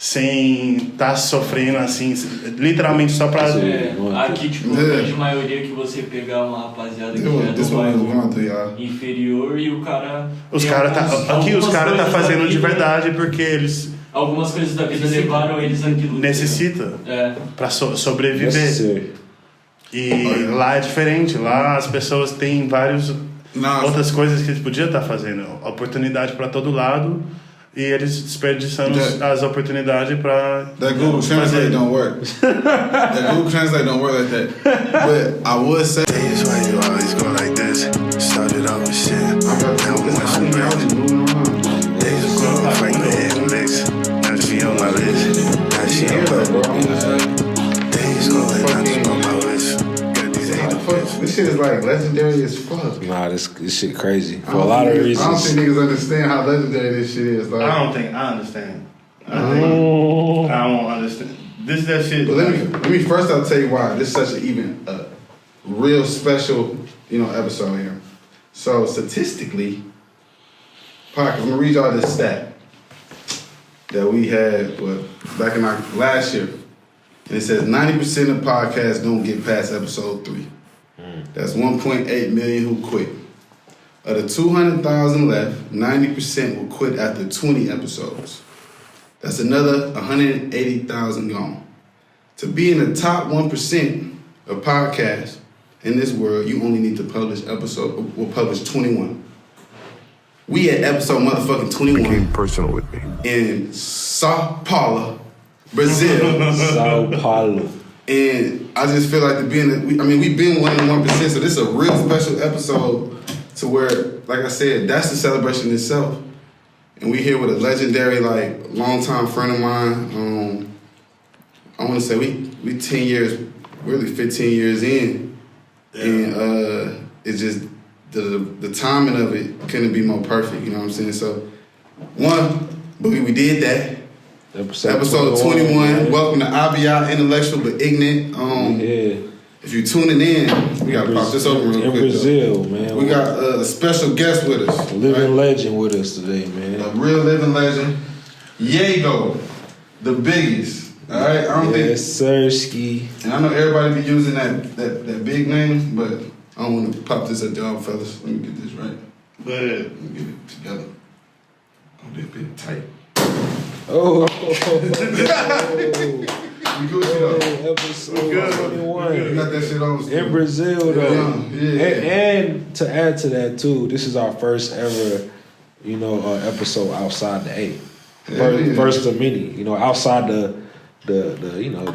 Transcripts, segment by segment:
sem estar sofrendo assim, literalmente só pra... Aqui, tipo, a grande maioria que você pegar uma rapaziada que é do bairro inferior e o cara... Os caras tá fazendo de verdade porque eles... Algumas coisas da vida levaram eles àquilo. Necessita pra sobreviver. E lá é diferente, lá as pessoas têm várias outras coisas que eles podiam estar fazendo. Oportunidade pra todo lado. E eles desperdiçando as oportunidades para... That Google Translate don't work. That Google Translate don't work like that. But I would say... Days why you always go like this. Started off with shit. Now we went some bread. Days of growing, Franklin hitting licks. Now she on my list. Now she on my days go like not just on my list. Got these this shit is like legendary as fuck. Nah, this shit crazy. For a lot of reasons. I don't think niggas understand how legendary this shit is. Like, I understand. I don't understand. This that shit. But let me first I'll tell you why this is such a real special, episode here. So statistically, podcast, I'm gonna read y'all this stat that we had back in our last year. And it says 90% of podcasts don't get past episode 3. That's 1.8 million who quit. Of the 200,000 left, 90% will quit after 20 episodes. That's another 180,000 gone. To be in the top 1% of podcasts in this world, you only need to publish 21. We at episode motherfucking 21. Became personal with me. In Sao Paulo, Brazil. Sao Paulo. And I just feel like we've been one in 1%, so this is a real special episode to where, like I said, that's the celebration itself. And we here with a legendary, longtime friend of mine. I want to say we 10 years, really 15 years in. Yeah. And it's just, the timing of it couldn't be more perfect, you know what I'm saying? So, we did that. Episode 21. Welcome to IBI Intellectual but Ignant. If you're tuning in, we gotta pop this over real quick. In Brazil, man. We got a special guest with us. A living legend with us today, man. A real living legend. Yego, the biggest. All right, I don't think. Sirski. And I know everybody be using that big name, but I don't want to pop this at y'all, fellas. Let me get this right. Go ahead. Let me get it together. Oh, this bit tight. Oh. We good, episode 21. You got that shit on. In Brazil, though. Yeah. And to add to that, too, this is our first ever, episode outside the A. First of many, outside the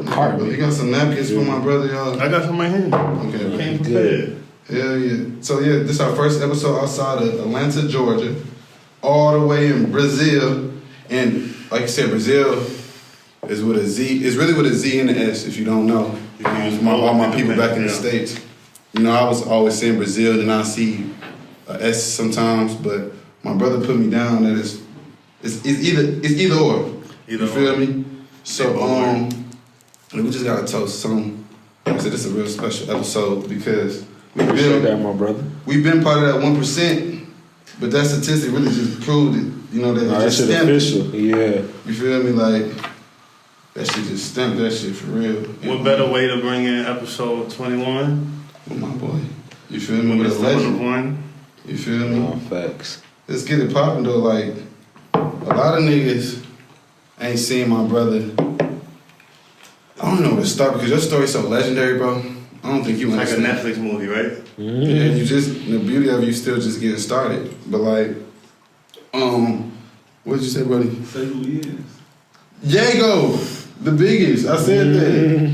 part. You got some napkins for my brother, y'all? I got some in my hand. Okay. Came prepared. Hell yeah. So, this is our first episode outside of Atlanta, Georgia, all the way in Brazil. And like you said, Brazil is with a Z. It's really with a Z and an S, if you don't know. All my people back in the States. I was always saying Brazil, and I see a S sometimes, but my brother put me down that it's either or. You feel me? So we just gotta toast some. Like I said, this is a real special episode because appreciate that, my brother. We've been part of that 1%, but that statistic really just proved it. That shit official. Yeah. You feel me? Like, that shit just stamped that shit for real. What better way to bring in episode 21? With my boy. You feel me? With a legend. One. You feel me? Facts. Let's get it popping though. Like, a lot of niggas ain't seen my brother. I don't know where to start because your story's so legendary, bro. I don't think you understand. Like a Netflix movie, right? Mm-hmm. Yeah, the beauty of you still just getting started. But like, what did you say, buddy? Say who he is. Yego, the biggest. I said that.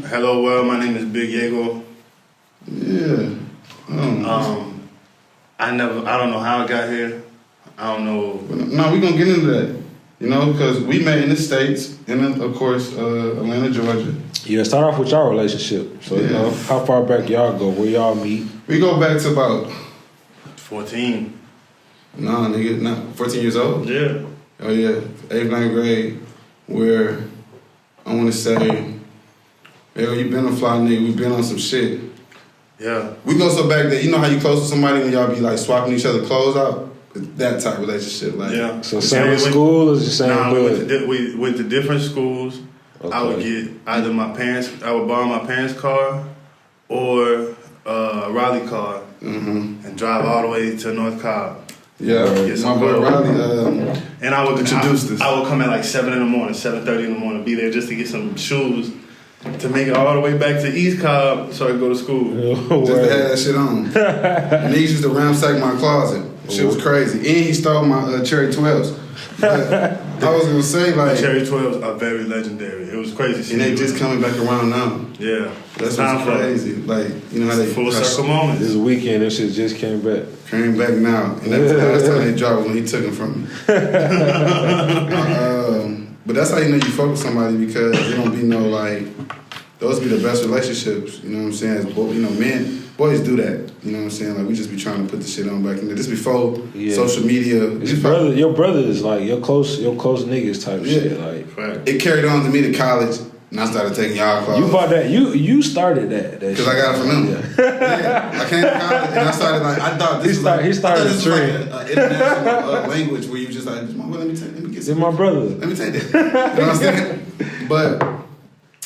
Hello world, my name is Big Yego. Yeah. I don't know how I got here. I don't know. No, we're gonna get into that. Because we met in the States, and then of course, Atlanta, Georgia. Yeah, start off with y'all relationship. So how far back y'all go? Where y'all meet? We go back to about 14. Nah, nigga, not 14 years old. Yeah. Oh yeah, 8th, 9th grade. Where I want to say, yo, you been a fly nigga. We been on some shit. Yeah. We go so back that how you close to somebody when y'all be like swapping each other clothes out. that type of relationship. Like, yeah. So same school or just same hood? We went to different schools. Okay. I would get either I would borrow my parents' car or a Raleigh car and drive all the way to North Cobb. Yeah, my boy Raleigh. And I would introduce this. I would come at like 7 in the morning, 7:30 in the morning, be there just to get some shoes to make it all the way back to East Cobb so I could go to school. Just to have that shit on. And he used to ransack my closet. Shit was crazy. And he stole my Cherry 12s. I was gonna say like Cherry 12s are very legendary. It was crazy. And they just coming back around now. Yeah, that's what's crazy. Like, you know how they full circle moments. This weekend, that shit just came back. Came back now, and that's the last time they dropped when he took them from me. But that's how you know you fuck with somebody, because there don't be no like. Those be the best relationships. You know what I'm saying? As boys do that. You know what I'm saying? Like, we just be trying to put the shit on back in there. This before social media. Your brother is like your close niggas type shit. Like, it carried on to me to college, and I started taking y'all clothes. You bought that. You started that. Because I got it from him. Yeah. I came to college and I started like, I thought this was like an international language where you just like, let me get some. My brother. Let me take that. You know what I'm saying? But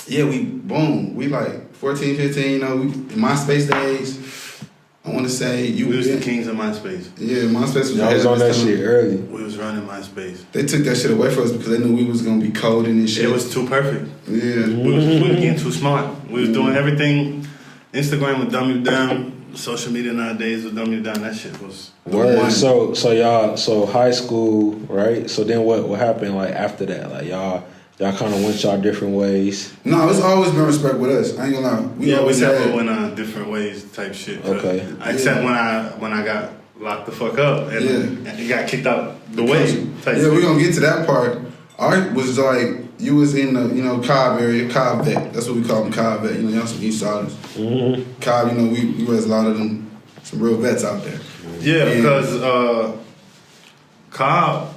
yeah, we like 14, 15, you know, in MySpace days, I want to say we was the kings of MySpace. Yeah, MySpace was. I was on that shit early. We was running MySpace. They took that shit away from us because they knew we was gonna be coding and shit. It was too perfect. Yeah, we was getting too smart. We was doing everything. Instagram would dumb you down. Social media nowadays would dumb you down. That shit was. Word. So high school, right? So then what happened like after that? Like y'all kind of went y'all different ways. No, it's always been respect with us. I ain't gonna lie. We never went on different ways type shit. Okay. Except when I got locked the fuck up and got kicked out the way. We're gonna get to that part. Art was like, you was in the Cobb area, Cobb vet. That's what we call them, Cobb vet. Y'all some East Siders. Mm-hmm. Cobb, we raised a lot of them, some real vets out there. Yeah, because Cobb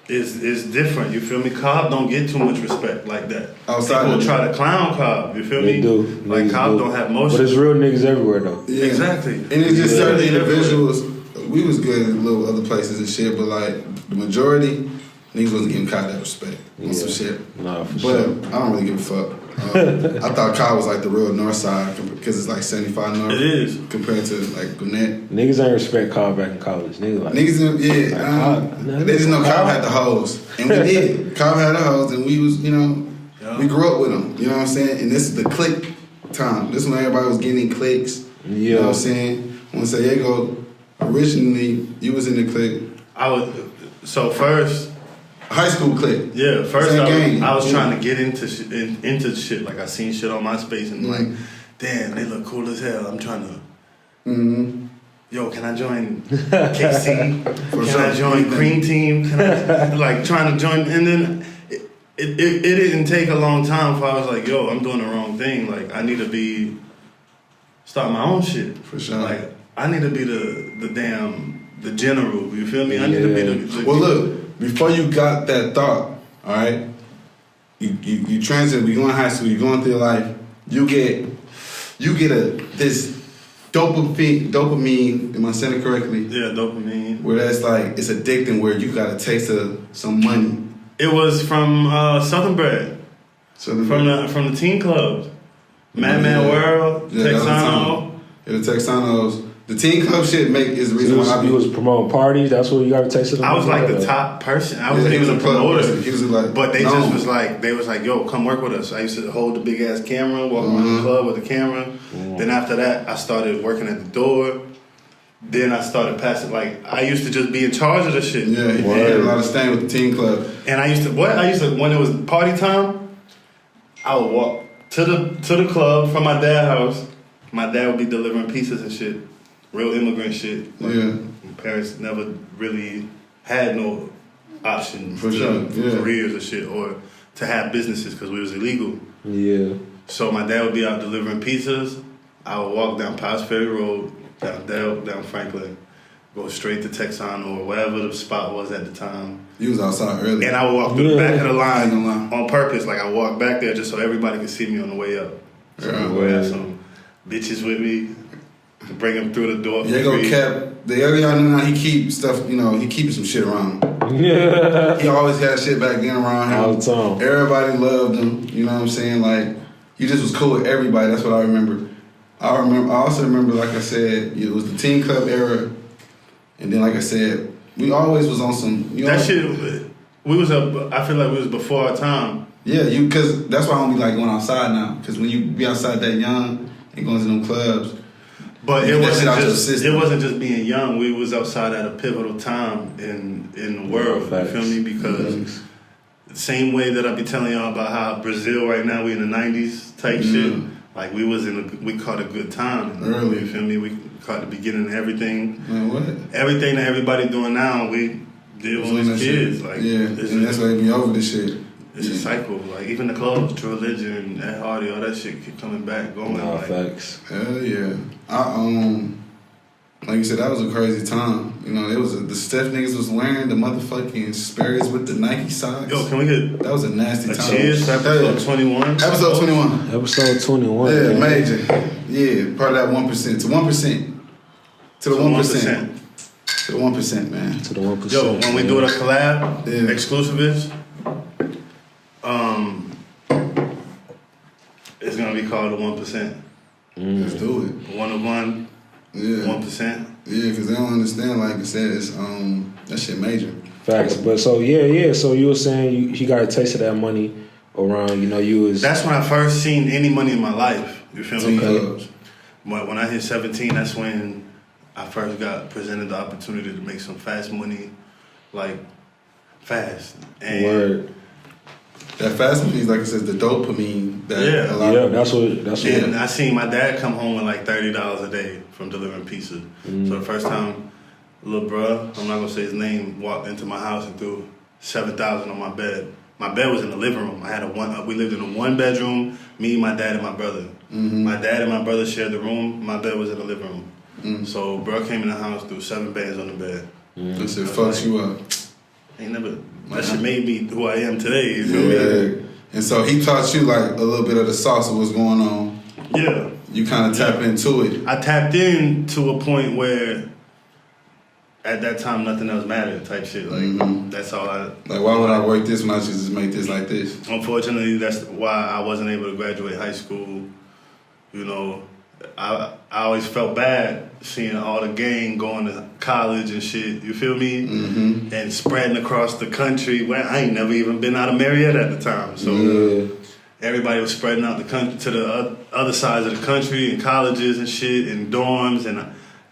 is different. You feel me? Cobb don't get too much respect like that. Outside people try to clown Cobb. You feel me? They do. Like niggas Cobb don't have motion. But it's real niggas everywhere though. Yeah. Exactly. And it's just certain individuals. We was good in little other places and shit, but like the majority, niggas wasn't getting Cobb that respect on some shit. Nah, for sure. But I don't really give a fuck. I thought Cobb was like the reil north side because it's like 75 north. It is. Compared to like Gwinnett. Niggas ain't respect Cobb back in college. They just know Cobb had the hoes. And we did. Cobb had the hoes and we was, we grew up with them. You know what I'm saying? And this is the click time. This is when everybody was getting clicks. Yeah. You know what I'm saying? I want to say, Yego, originally you was in the click. First high school clique. Yeah, first I was trying to get into shit. Like I seen shit on MySpace and like, damn, they look cool as hell. I'm trying to. Yo, can I join KC? I join Green Team? Can I like trying to join? And then it didn't take a long time before I was like, yo, I'm doing the wrong thing. Like I need to start my own shit. For sure. Like I need to be the general. You feel me? I need to be the. Well, look. Before you got that thought, all right, you transit, you going to high school, you going through your life, you get this dopamine, am I saying it correctly? Yeah, dopamine. Where that's like, it's addicting, where you got a taste of some money. It was from Southern Bread. From the teen clubs. Madman World, Texano. Yeah, the Texanos. The teen club shit is the reason why you was promoting parties. That's what you got to taste of. I was like the top person. He was a promoter. He was like, but they just was like, they was like, yo, come work with us. I used to hold the big ass camera, walk around the club with the camera. Then after that, I started working at the door. Then I started passing. Like I used to just be in charge of the shit. Yeah, he had a lot of staying with the teen club. And I used to when it was party time, I would walk to the club from my dad's house. My dad would be delivering pizzas and shit. Real immigrant shit. Like, my parents never really had no option for careers or shit or to have businesses because we was illegal. Yeah. So my dad would be out delivering pizzas. I would walk down Pass Ferry Road, down Franklin, go straight to Texano or whatever the spot was at the time. You was outside early. And I would walk through the back of the line on purpose. Like I walked back there just so everybody could see me on the way up. So I would have some bitches with me. To bring him through the door. Yego kept the area I know now, he keep stuff. You know, he keeping some shit around him. Yeah. He always had shit back then around him. All the time. Everybody loved him. You know what I'm saying? Like, he just was cool with everybody. That's what I remember. I also remember, like I said, it was the teen club era, and then, like I said, we always was on some. You know, that shit. We was up. I feel like we was before our time. Yeah, because that's why I don't be like going outside now. Because when you be outside that young and going to them clubs, but it wasn't just being young. We was outside at a pivotal time in the world. You feel me? Because the same way that I be telling y'all about how Brazil right now, we in the 90s type shit. Like we caught a good time early. You feel me? We caught the beginning of everything. Man, what? Everything that everybody doing now, we did when we was kids. Shit. Like and that's why they be over this shit. It's a cycle. Like even the clubs, True Religion, Ed Hardy, all that shit keep coming back, going. No, like, facts. Hell yeah. Like you said, that was a crazy time. You know, it was the Steph niggas was wearing the motherfucking Sperry's with the Nike socks. Yo, can we get that was a nasty time. Cheers, episode 21. Episode 21. Episode 21. Yeah, major. Yeah, part of that 1%. To 1%. To the 1%. To the 1%, man. To the 1%. Yo, when we do the collab, exclusivists, it's gonna be called the 1%. Let's do it. 101. Yeah. 1%. Yeah, because they don't understand. Like I said, it's that shit major. Facts. But so yeah. So you were saying you got a taste of that money around. You know, you was. That's when I first seen any money in my life. You feel me? Clubs. But when I hit 17, that's when I first got presented the opportunity to make some fast money, like fast. And Word. That fast money is, like I said, the dopamine. That's what. And I seen my dad come home with like $30 a day from delivering pizza. So the first time, little bruh, I'm not gonna say his name, walked into my house and threw $7,000 on my bed. My bed was in the living room. I had we lived in a 1-bedroom. Me, my dad, and my brother. My dad and my brother shared the room. My bed was in the living room. So bro came in the house, threw 7 bands on the bed. That shit fucks you up. Ain't never. That shit made me who I am today. You feel me? And so he taught you like a little bit of the sauce of what's going on. Yeah. You kind of tap into it. I tapped in to a point where at that time nothing else mattered type shit. Like that's all I. Like why would I work this when I should just make this like this? Unfortunately, that's why I wasn't able to graduate high school. You know, I always felt bad seeing all the gang going to college and shit. You feel me? And spreading across the country. Well, I ain't never even been out of Marietta at the time, so everybody was spreading out the country to the other sides of the country and colleges and shit and dorms, and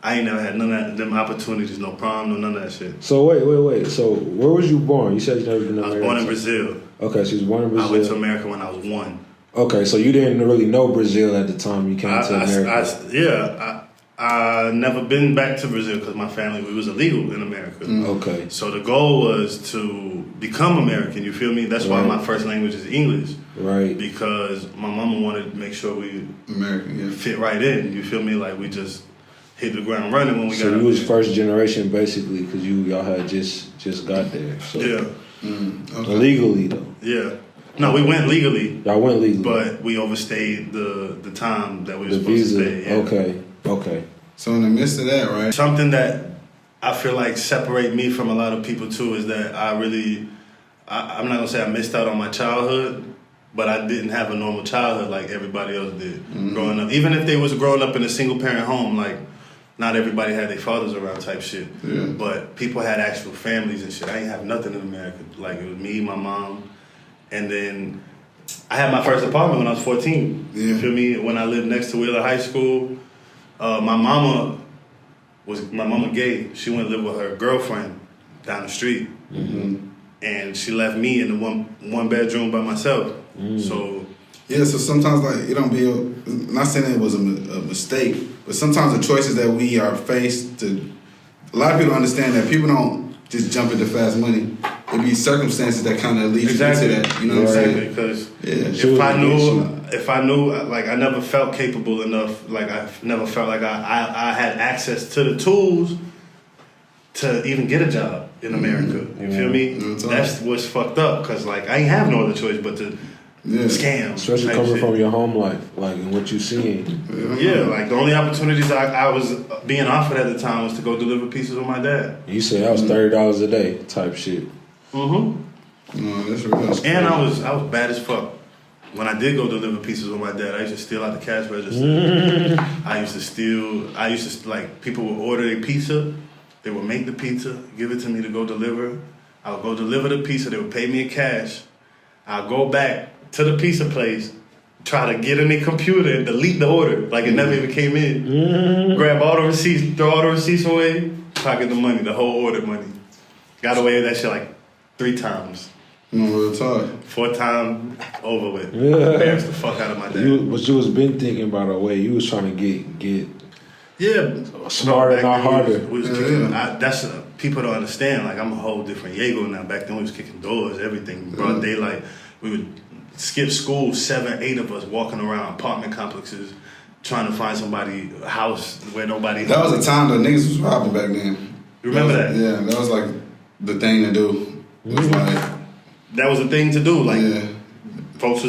I ain't never had none of them opportunities, no prom, no none of that shit. So wait. So where was you born? You said you never been to America. I was born in Brazil. Okay, so you was born in Brazil. I went to America when I was 1. Okay, so you didn't really know Brazil at the time you came to America. I never been back to Brazil because my family, we was illegal in America. Okay. So the goal was to become American, you feel me? That's why my first language is English. Right. Because my mama wanted to make sure we American, fit right in, you feel me? Like we just hit the ground running when we got So you up was there. first generation basically because y'all had just got there. So. Yeah. Okay. Legally though. Yeah. No, we went legally. Y'all went legally. But we overstayed the time that we were supposed visa. to stay. Yeah. Okay. So in the midst of that, right? Something that I feel like separate me from a lot of people too is that I'm not gonna say I missed out on my childhood, but I didn't have a normal childhood like everybody else did growing up. Even if they was growing up in a single parent home, like not everybody had their fathers around type shit. Yeah. But people had actual families and shit. I ain't have nothing in America. Like it was me, my mom, and then I had my first apartment when I was 14. Yeah. You feel me? When I lived next to Wheeler High School. My mama gay. She went to live with her girlfriend down the street, and she left me in the one bedroom by myself. So so sometimes like it don't be. Not saying it was a mistake, but sometimes the choices that we are faced to. A lot of people don't understand that people don't just jump into fast money. It be circumstances that kind of lead you into that. You know what I'm saying? Because if I knew, like I never felt capable enough. Like I never felt like I had access to the tools to even get a job in America. You feel me? That's what's fucked up. Cause like I ain't have no other choice but to scams. Especially coming from your home life, like, and what you seeing. Yeah, like the only opportunities I was being offered at the time was to go deliver pizzas with my dad. You said that was $30 a day type shit. That's real. And I was bad as fuck. When I did go deliver pizzas with my dad, I used to steal out the cash register. I used to like, people would order a pizza, they would make the pizza, give it to me to go deliver. I would go deliver the pizza, they would pay me in cash. I'll go back to the pizza place, try to get in the computer and delete the order, like it never even came in. Grab all the receipts, throw all the receipts away, pocket the money, the whole order money. Got away with that shit like 3 times. Real talk. 4th time, over with. Embarrassed the fuck out of my dad. But you was been thinking about a way. You was trying to get smarter, not harder. We was kicking, people don't understand. Like, I'm a whole different Yego now. Back then we was kicking doors, everything. Broad daylight. We would skip school, 7, 8 of us walking around apartment complexes, trying to find somebody house where nobody. That was a time that niggas was robbing back then. You remember that? Yeah, that was like the thing to do. It was like. That was a thing to do. Like, folks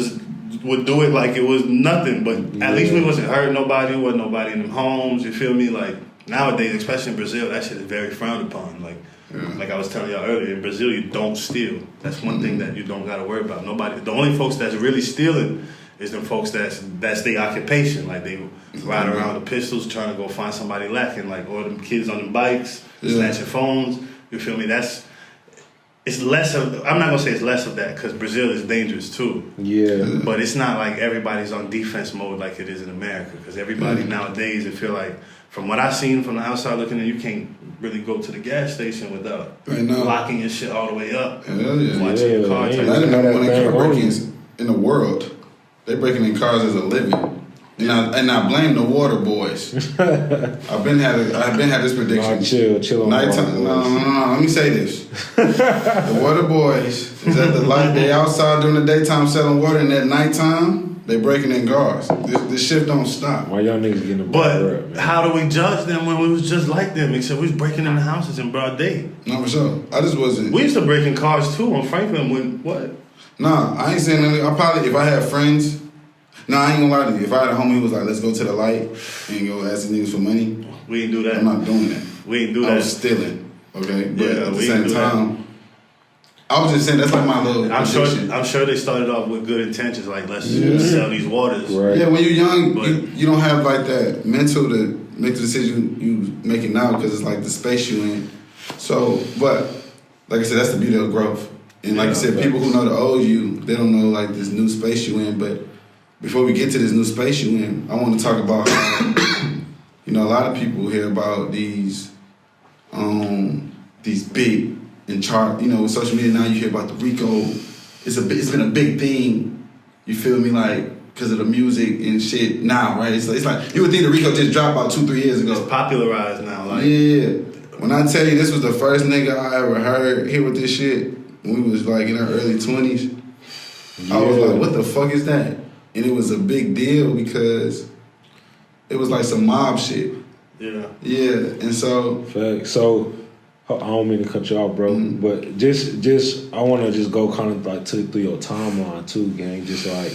would do it like it was nothing, but at least we wasn't hurting nobody. Wasn't nobody in them homes. You feel me? Like, nowadays, especially in Brazil, that shit is very frowned upon. Like I was telling y'all earlier, in Brazil, you don't steal. That's one thing that you don't got to worry about. Nobody. The only folks that's really stealing is them folks that's their occupation. Like, they ride around with pistols trying to go find somebody lacking. Like, or them kids on them bikes, snatching phones. You feel me? It's less of, I'm not going to say it's less of that, because Brazil is dangerous too. Yeah. But it's not like everybody's on defense mode like it is in America, because everybody nowadays, I feel like, from what I've seen from the outside looking in, you can't really go to the gas station without locking your shit all the way up. Hell yeah. Watching your car. I didn't know when they car break-ins in the world, they breaking in cars as a living. And I blame the water boys. I've been had this prediction. No, chill on nighttime. No. Let me say this: the water boys is at the light. They outside during the daytime selling water, and at nighttime they breaking in cars. This shit don't stop. Why y'all niggas getting But how do we judge them when we was just like them? Except we was breaking in the houses in broad day. No, for sure. I just wasn't. We used to break in cars too on Franklin. When what? Nah, I ain't saying nothing. I probably, if I had friends. Nah, I ain't gonna lie to you. If I had a homie who was like, let's go to the light and go ask the niggas for money, we ain't do that. I'm not doing that. We ain't do that. I was stealing, okay? But at the we same time, I was just saying that's like my little I'm sure they started off with good intentions, like let's sell these waters. Right. Yeah, when you're young, you don't have like that mental to make the decision you making now because it's like the space you in. So, but like I said, that's the beauty of growth. And like you said, people who know the old you, they don't know like this new space you in. But before we get to this new space you in, I want to talk about you know, a lot of people hear about these big and chart. You know, with social media now, you hear about the Rico. It's been a big thing. You feel me, like because of the music and shit. Now, right? It's like you would think the Rico just dropped about 2-3 years ago. It's popularized now. Like When I tell you this was the first nigga I ever hear with this shit when we was like in our early 20s, I was like, what the fuck is that? And it was a big deal because it was like some mob shit. Yeah. Yeah, and so... So, I don't mean to cut you off, bro, but just I want to just go kind of like through your timeline too, gang. Just like,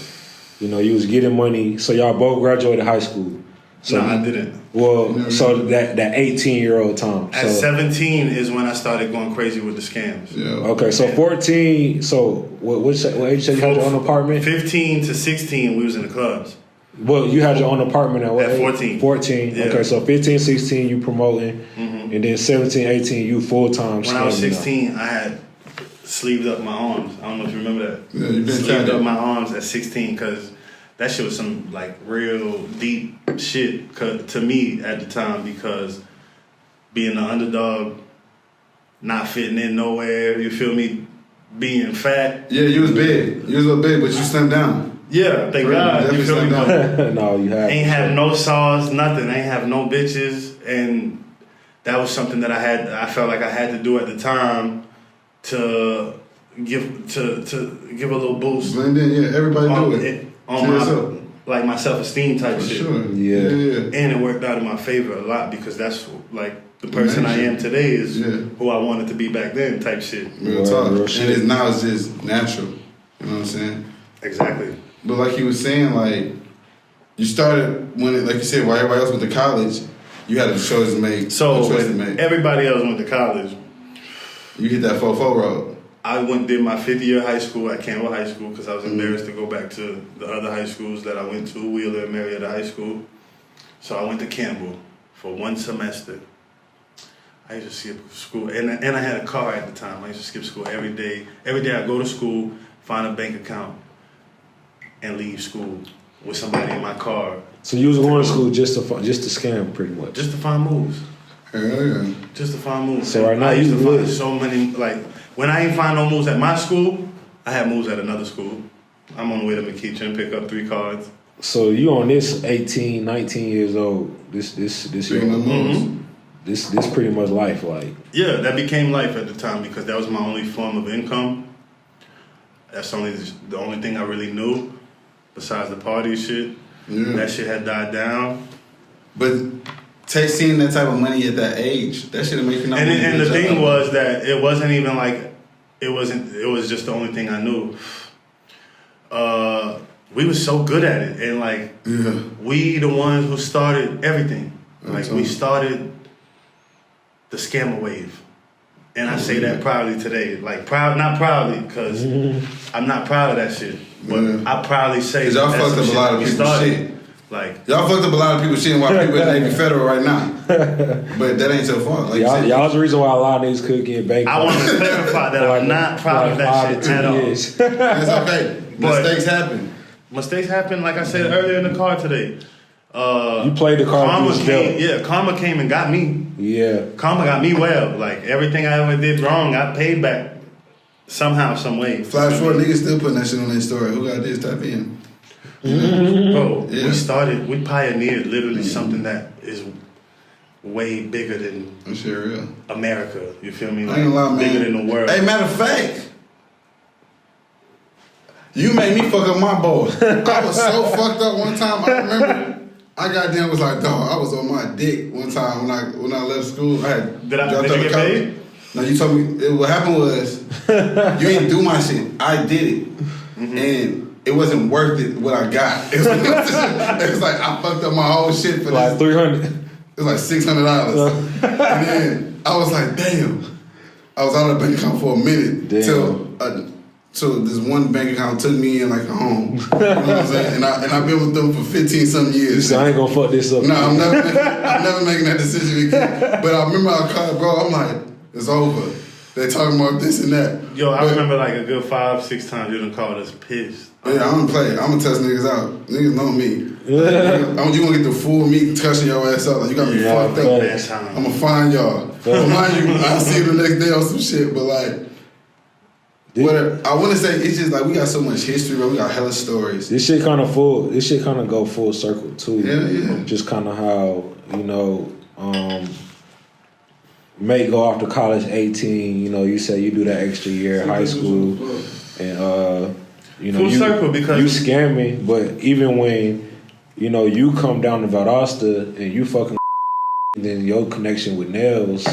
you know, you was getting money. So y'all both graduated high school. So no, I didn't. Well, so that 18-year-old time. At 17 is when I started going crazy with the scams. Yeah. Okay, so 14. So what age did you have your own apartment? 15 to 16, we was in the clubs. Well, you had your own apartment at what? At 14. 14. Yeah. Okay, so 15, 16, you promoting, and then 17, 18, you full time. When I was 16, I had sleeved up my arms. I don't know if you remember that. Yeah, you been sleeved up my arms at 16 because that shit was some like real deep shit to me at the time, because being the underdog, not fitting in nowhere, you feel me, being fat. Yeah, you was big. You was a little big, but you slimmed down. Yeah, thank God. You feel me? No, you have. Ain't have no sauce, nothing. Ain't have no bitches, and that was something that I felt like I had to do at the time to give a little boost. Blend in, yeah. Everybody do it. On my self-esteem type shit. Sure. Yeah. And it worked out in my favor a lot, because that's like the person I am today is who I wanted to be back then type shit. Real talk. Real shit. And now it's just natural. You know what I'm saying? Exactly. But like you were saying, like, you started when, like you said, while everybody else went to college, you had a choice to make. So when everybody else went to college, you hit that 4-4 road. I did my 5th year of high school at Campbell High School because I was embarrassed to go back to the other high schools that I went to, Wheeler and Marietta High School. So I went to Campbell for 1 semester. I used to skip school, and I had a car at the time. I used to skip school every day. Every day I go to school, find a bank account, and leave school with somebody in my car. So you was going to school just to scam, pretty much. Just to find moves. Yeah. Just to find moves. So right now I used to find so many, like, when I ain't find no moves at my school, I had moves at another school. I'm on the way to McKeachern, pick up 3 cards. So you on this 18, 19 years old, this pretty much life, like. Yeah, that became life at the time because that was my only form of income. That's the only thing I really knew besides the party shit. Yeah. That shit had died down. But seeing that type of money at that age, that shit make you not. And the thing was that it wasn't even like it was just the only thing I knew. We were so good at it, and like we the ones who started everything. Like we started the scammer wave. And I say that proudly today. Like, not proudly, because I'm not proud of that shit. But I proudly say y'all fucked up a lot of people's shit. Like, y'all fucked up a lot of people's shit and why people in Navy Federal right now. But that ain't your fault. Like y'all's the reason why a lot of niggas could get banked. I want to clarify that I'm not proud of that shit at all. It's okay. Mistakes happen. Mistakes happen, like I said earlier in the car today. You played the card. Karma came and got me. Yeah. Karma got me well. Like, everything I ever did wrong, I paid back somehow, some way. Flash forward, niggas still putting that shit on their story. Who got this? Type in. Bro, we pioneered literally something that is way bigger than real. America. You feel me? Like, I ain't gonna lie, man. Bigger than the world. Hey, matter of fact, you made me fuck up my balls. I was so fucked up one time. I remember. I goddamn was like, dog, I was on my dick one time when I left school. Did you get paid? No, you told me, what happened was, you didn't do my shit. I did it. And it wasn't worth it what I got. It was like, I fucked up my whole shit for like $300. It was like $600. And then I was like, damn. I was out of the bank account for a minute. Till this one bank account took me in like a home. You know what I'm saying? And I've been with them for 15-some years. You said, I ain't gonna fuck this up. No, I'm never making that decision again. But I remember I called, bro, I'm like, it's over. They talking about this and that. Yo, I remember like a good 5-6 times you done called us pissed. Yeah, I don't play. I'm gonna test niggas out. Niggas know me. You gonna get the full me touching your ass up. Like, you got me fucked up. I'm gonna find y'all. Remind you, I'll see you the next day or some shit. But like, whatever. I want to say it's just like we got so much history, bro. We got hella stories. This shit kind of go full circle too. Yeah. Just kind of how, you know, may go off to college 18. You know, you say you do that extra year of high school, and you know, full circle because you scamming. But even when, you know, you come down to Valdosta and you fucking, then your connection with Nails,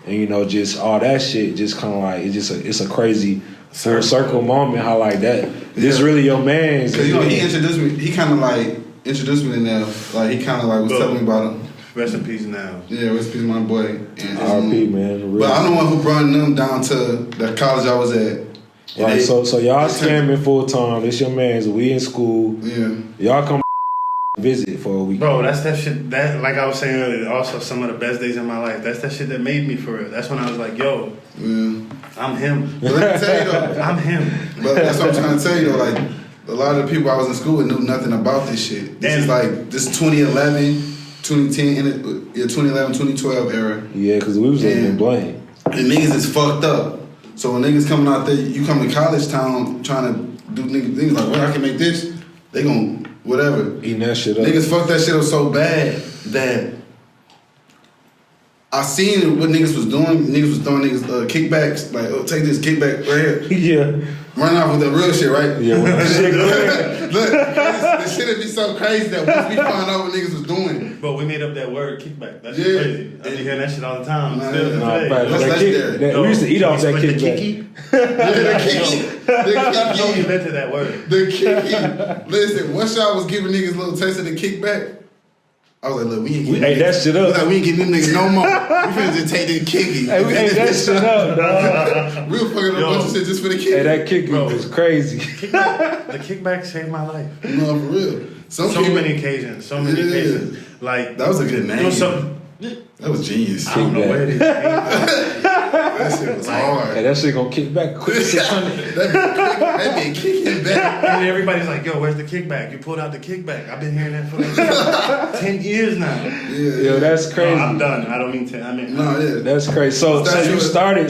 and you know, just all that shit, just kind of like it's a crazy full circle moment. How like that, this really your man. Cause you know he introduced me. He kind of like introduced me to Nails. Like he kind of like was telling me about him. Rest in peace, Nails. Yeah, rest in peace, my boy. R.P. man. But I'm the one who brought them down to the college I was at. Right. So y'all scamming full time. This your man's. We in school. Yeah. Y'all come visit for a week. Bro, that's that shit. That, like I was saying earlier, also some of the best days in my life. That's that shit that made me for real. That's when I was like, yo, I'm him. But let me tell you though, I'm him. But that's what I'm trying to tell you though. Like a lot of the people I was in school with knew nothing about this shit. This is like this 2011, 2010, 2011, 2012 era. Yeah, because we was living in blame. The niggas is fucked up. So when niggas coming out there, you come to college town trying to do niggas like, well, I can make this. They gon' whatever. Eating that shit up. Niggas fucked that shit up so bad that I seen what niggas was doing. Niggas was throwing niggas kickbacks. Like, oh, take this kickback right here. Yeah. Run off with the real shit, right? Yeah, when the shit Look, this shit would be so crazy that once we found out what niggas was doing. Bro, we made up that word kickback. That shit crazy. I be hearing that shit all the time. Nah, Still today. That's legendary. We used to eat off that kickback. The kiki. Don't invented that word. The kiki. Listen, once y'all was giving niggas a little taste of the kickback, I was like, look, we ate that shit up. We ain't getting them niggas no more. We finna just take the kicky. Hey, we ate that shit up, dog. We were fucking up a bunch of shit just for the kicky. Hey, that kicky was crazy. The kickback saved my life. No, for real. So many occasions. Like, that was a good name. That was genius. I don't know where it is. That shit was hard. Hey, that shit gonna kick back quick. 600. That be kicking back. And everybody's like, yo, where's the kickback? You pulled out the kickback. I've been hearing that for like 10 years now. Yeah. Yo, that's crazy. No, I'm done. I don't mean 10. I mean, no, yeah. That's crazy. So you started,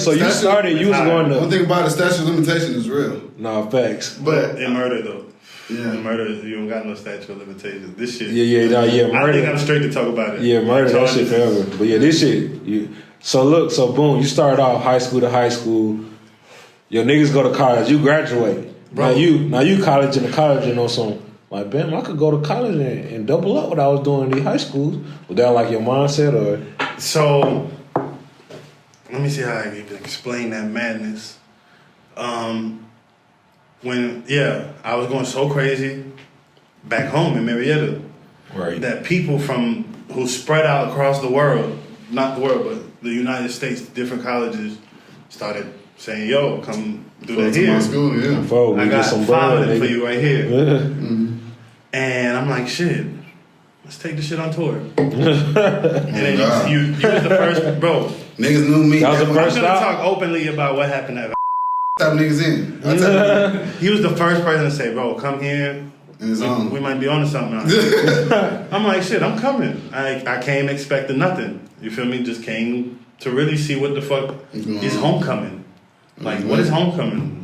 you was going to. One thing about the statute of limitation is real. Nah, facts. But in murder, though. Yeah. In murder, you don't got no statute of limitations. This shit. Yeah, murder. I think I'm straight to talk about it. Yeah, murder, that shit forever. But yeah, this shit. So boom, you start off high school to high school. Your niggas go to college. You graduate. Bro. Now you college and on some like, bam, I could go to college and double up what I was doing in the high schools. Was that like your mindset or? So, let me see how I can even explain that madness. When I was going so crazy back home in Marietta, right? That people who spread out across the world, not the world, but the United States, different colleges, started saying, "Yo, come do that here." My school, yeah. I got some 5 of them for you right here. Yeah. Mm-hmm. And I'm like, shit, let's take this shit on tour. And then you was the first, bro. Niggas knew me. That was the first I'm gonna talk openly about what happened at Stop niggas in. He was the first person to say, bro, come here. We might be on to something now. I'm like, shit, I'm coming. I came expecting nothing. You feel me? Just came to really see what the fuck is homecoming. Like, what is homecoming?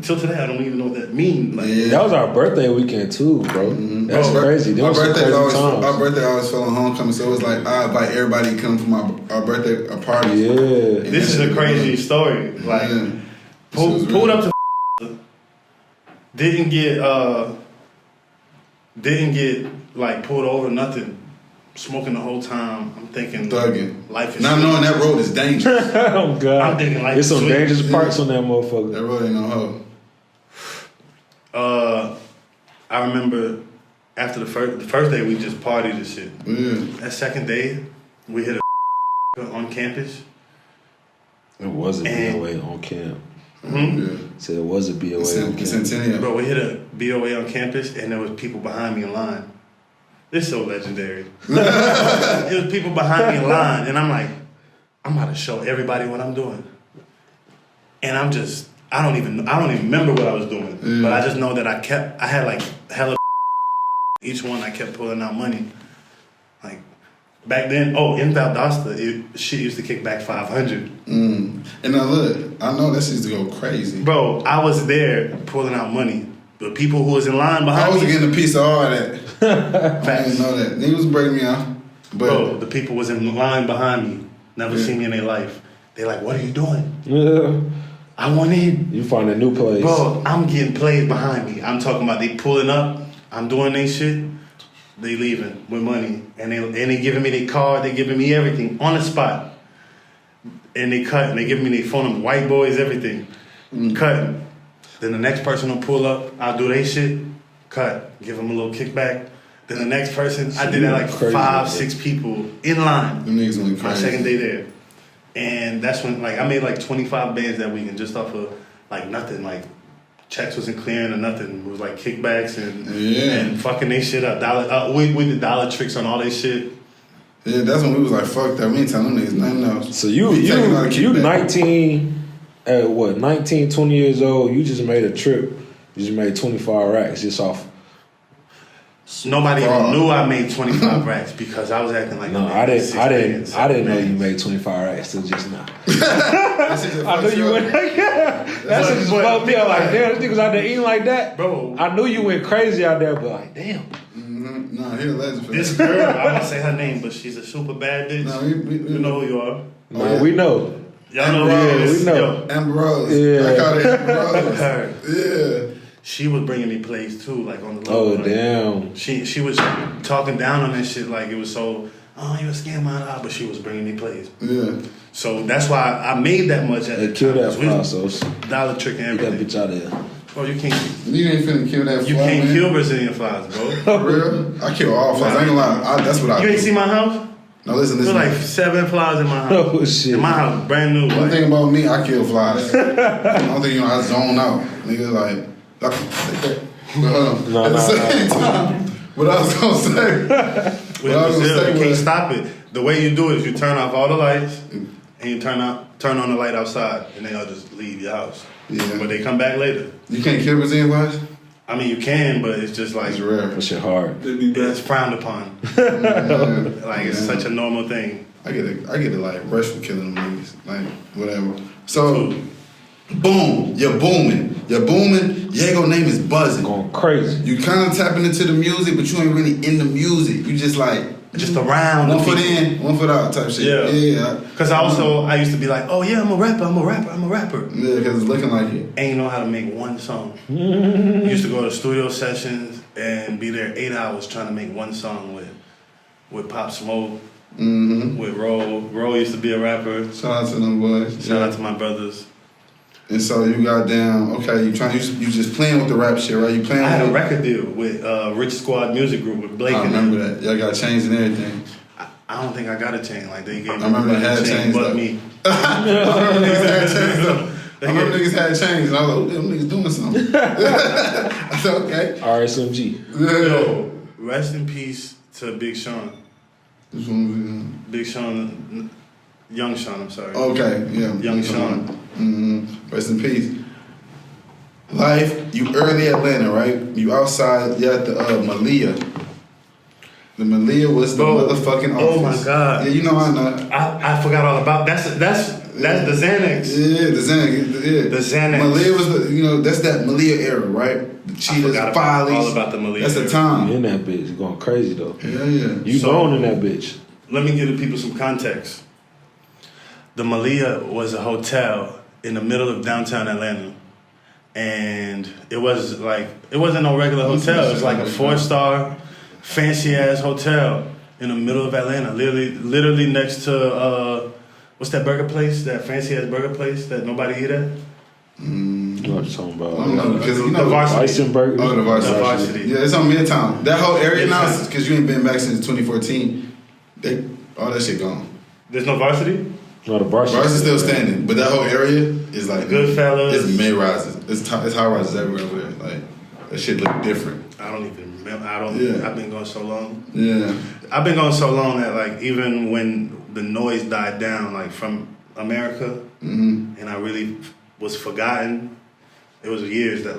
Till today, I don't even know what that means. Like, that was our birthday weekend too, bro. Mm-hmm. That's crazy. Our birthday always fell on homecoming, so it was like I invite everybody to come to our birthday party. Yeah, this is a crazy story. Like, pulled up to didn't get like pulled over, nothing. Smoking the whole time. I'm thinking thugging. Life is not sweet. Knowing that road is dangerous. Oh God. I'm thinking life There's is some sweet. dangerous parts on that motherfucker. That road ain't no hoe. I remember after the first day we just partied and shit. Yeah. That second day we hit a on campus. It was a BOA on camp. Mm-hmm. Yeah. So it was a BOA on campus. Centennial. Bro, we hit a BOA on campus and there was people behind me in line. This is so legendary. It was people behind me in line, and I'm like, I'm about to show everybody what I'm doing. And I don't even remember what I was doing. But I just know that I had like hella each one I kept pulling out money. Like, back then, in Valdosta, shit used to kick back 500. And now look, I know this used to go crazy. Bro, I was there pulling out money. The people who was in line behind me. I was getting a piece of all that. Facts. I didn't know that. Niggas was breaking me off. Bro, the people was in line behind me. Never seen me in their life. They like, what are you doing? Yeah. I want in. You find a new place. Bro, I'm getting played behind me. I'm talking about they pulling up. I'm doing their shit. They leaving with money. And they giving me their card. They giving me everything on the spot. And they cut. And they giving me their phone number. White boys, everything. Cutting. Then the next person will pull up. I'll do their shit. Cut. Give them a little kickback. Then the next person. I did that like 5-6 people in line. Them niggas went crazy. My second day there. And that's when like I made like 25 bands that weekend just off of like nothing. Like checks wasn't clearing or nothing. It was like kickbacks and fucking they shit up. We did dollar tricks on all this shit. Yeah, that's when we was like, fuck that. We ain't telling them niggas nothing else. So you 19, at what, 19, 20 years old, you just made a trip. You just made 25 racks just off. Nobody even knew I made 25 racks because I was acting like I didn't know you made 25 racks till just now. I knew you went like that. That shit just fucked me up. Like, damn, this nigga's out there eating like that. Bro, I knew you went crazy out there, but like, damn. Nah, he a legend for this girl, I won't say her name, but she's a super bad bitch. Nah, you know who you are. No, we know. Y'all know we know. Ambrose. Yeah. I call it Ambrose. Her. Yeah. She was bringing me plays too, like on the low. Oh, like, damn. She was talking down on that shit like it was so, oh, you a scam out, but she was bringing me plays. Yeah. So that's why I made that much at the Kill time. that fly, so dollar trick and get that everything. bitch out of there. Bro, you can't. You ain't finna kill that fly, You can't man. kill Brazilian flies, bro. For real? I kill all flies. I ain't gonna lie. That's what I do. You ain't see my house? No, listen. There's like 7 flies in my house. Oh, shit. In my house, brand new. One thing about me, I kill flies. I don't think I zone out. Niggas like but at the same time, what I was gonna say. With Brazil, you can't stop it. The way you do it is you turn off all the lights and you turn on the light outside, and they'll just leave your house. Yeah. But they come back later. You can't kill Brazilian flies? I mean, you can, but it's just like It's rare. That shit hard. it's frowned upon. Like it's such a normal thing. I get it like rush for killing them niggas. Like whatever. So boom, you're booming. Yego name is buzzing. Going crazy. You kind of tapping into the music, but you ain't really in the music. You just like Just around. one foot in, one foot out type shit. Yeah. Because I used to be like, oh yeah, I'm a rapper. Yeah, because it's looking like it. Ain't know how to make one song. Used to go to studio sessions and be there 8 hours trying to make one song with Pop Smoke, with Ro. Ro used to be a rapper. Shout out to them boys. Shout out to my brothers. And so you got down. Okay, you just playing with the rap shit, right? You playing. I had with a record deal with Rich Squad Music Group with Blake. I remember that. Y'all got chains and everything. I don't think I got a chain. Like they gave me I remember they had a chain, chains, but though. me. I remember niggas had chains, and I was like, oh, them niggas doing something. I said, okay. RSMG. Yo, rest in peace to Big Sean. Big Sean, Young Sean, I'm sorry. Okay, yeah. Young Sean. Rest in peace. Life, you early Atlanta, right? You outside, you at the Malia. The Malia was the motherfucking office. Oh my God. Yeah, you know I know. I forgot all about that's the Xanax. Yeah, the Xanax. Yeah. The Xanax. Malia was that's that Malia era, right? The Cheetahs, Follies. All about the Malia. That's the time. You in that bitch. You going crazy though. Yeah. You born in that bitch. Let me give the people some context. The Malia was a hotel in the middle of downtown Atlanta. And it wasn't no regular hotel. It was like a 4-star, fancy ass hotel in the middle of Atlanta. Literally next to what's that burger place? That fancy ass burger place that nobody eat at? You know what you're talking about. I don't know, because the Varsity. Weissenberg. Oh, the Varsity. Yeah, it's on Midtown. That whole area now, Midtown. because you ain't been back since 2014, all that shit gone. There's no Varsity? No, the Varsity. Varsity's still standing, but that whole area is like Goodfellas. It's mid rises. It's high rises everywhere over there. Like that shit look different. I don't even remember. I've been going so long. Yeah. I've been going so long that like even when the noise died down, like from America, and I really was forgotten, it was years that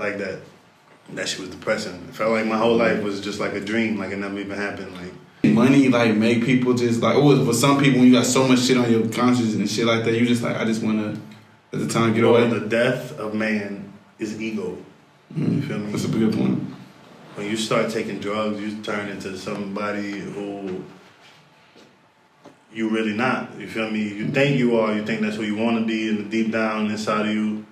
shit was depressing. It felt like my whole life was just like a dream, like it never even happened. Like money like make people just like for some people when you got so much shit on your conscience and shit like that, you just like I just wanna at the time get away. The death of man is ego. You feel me? That's a good point. When you start taking drugs, you turn into somebody who you really not. You feel me? You think you are. You think that's who you want to be, and deep down inside of you,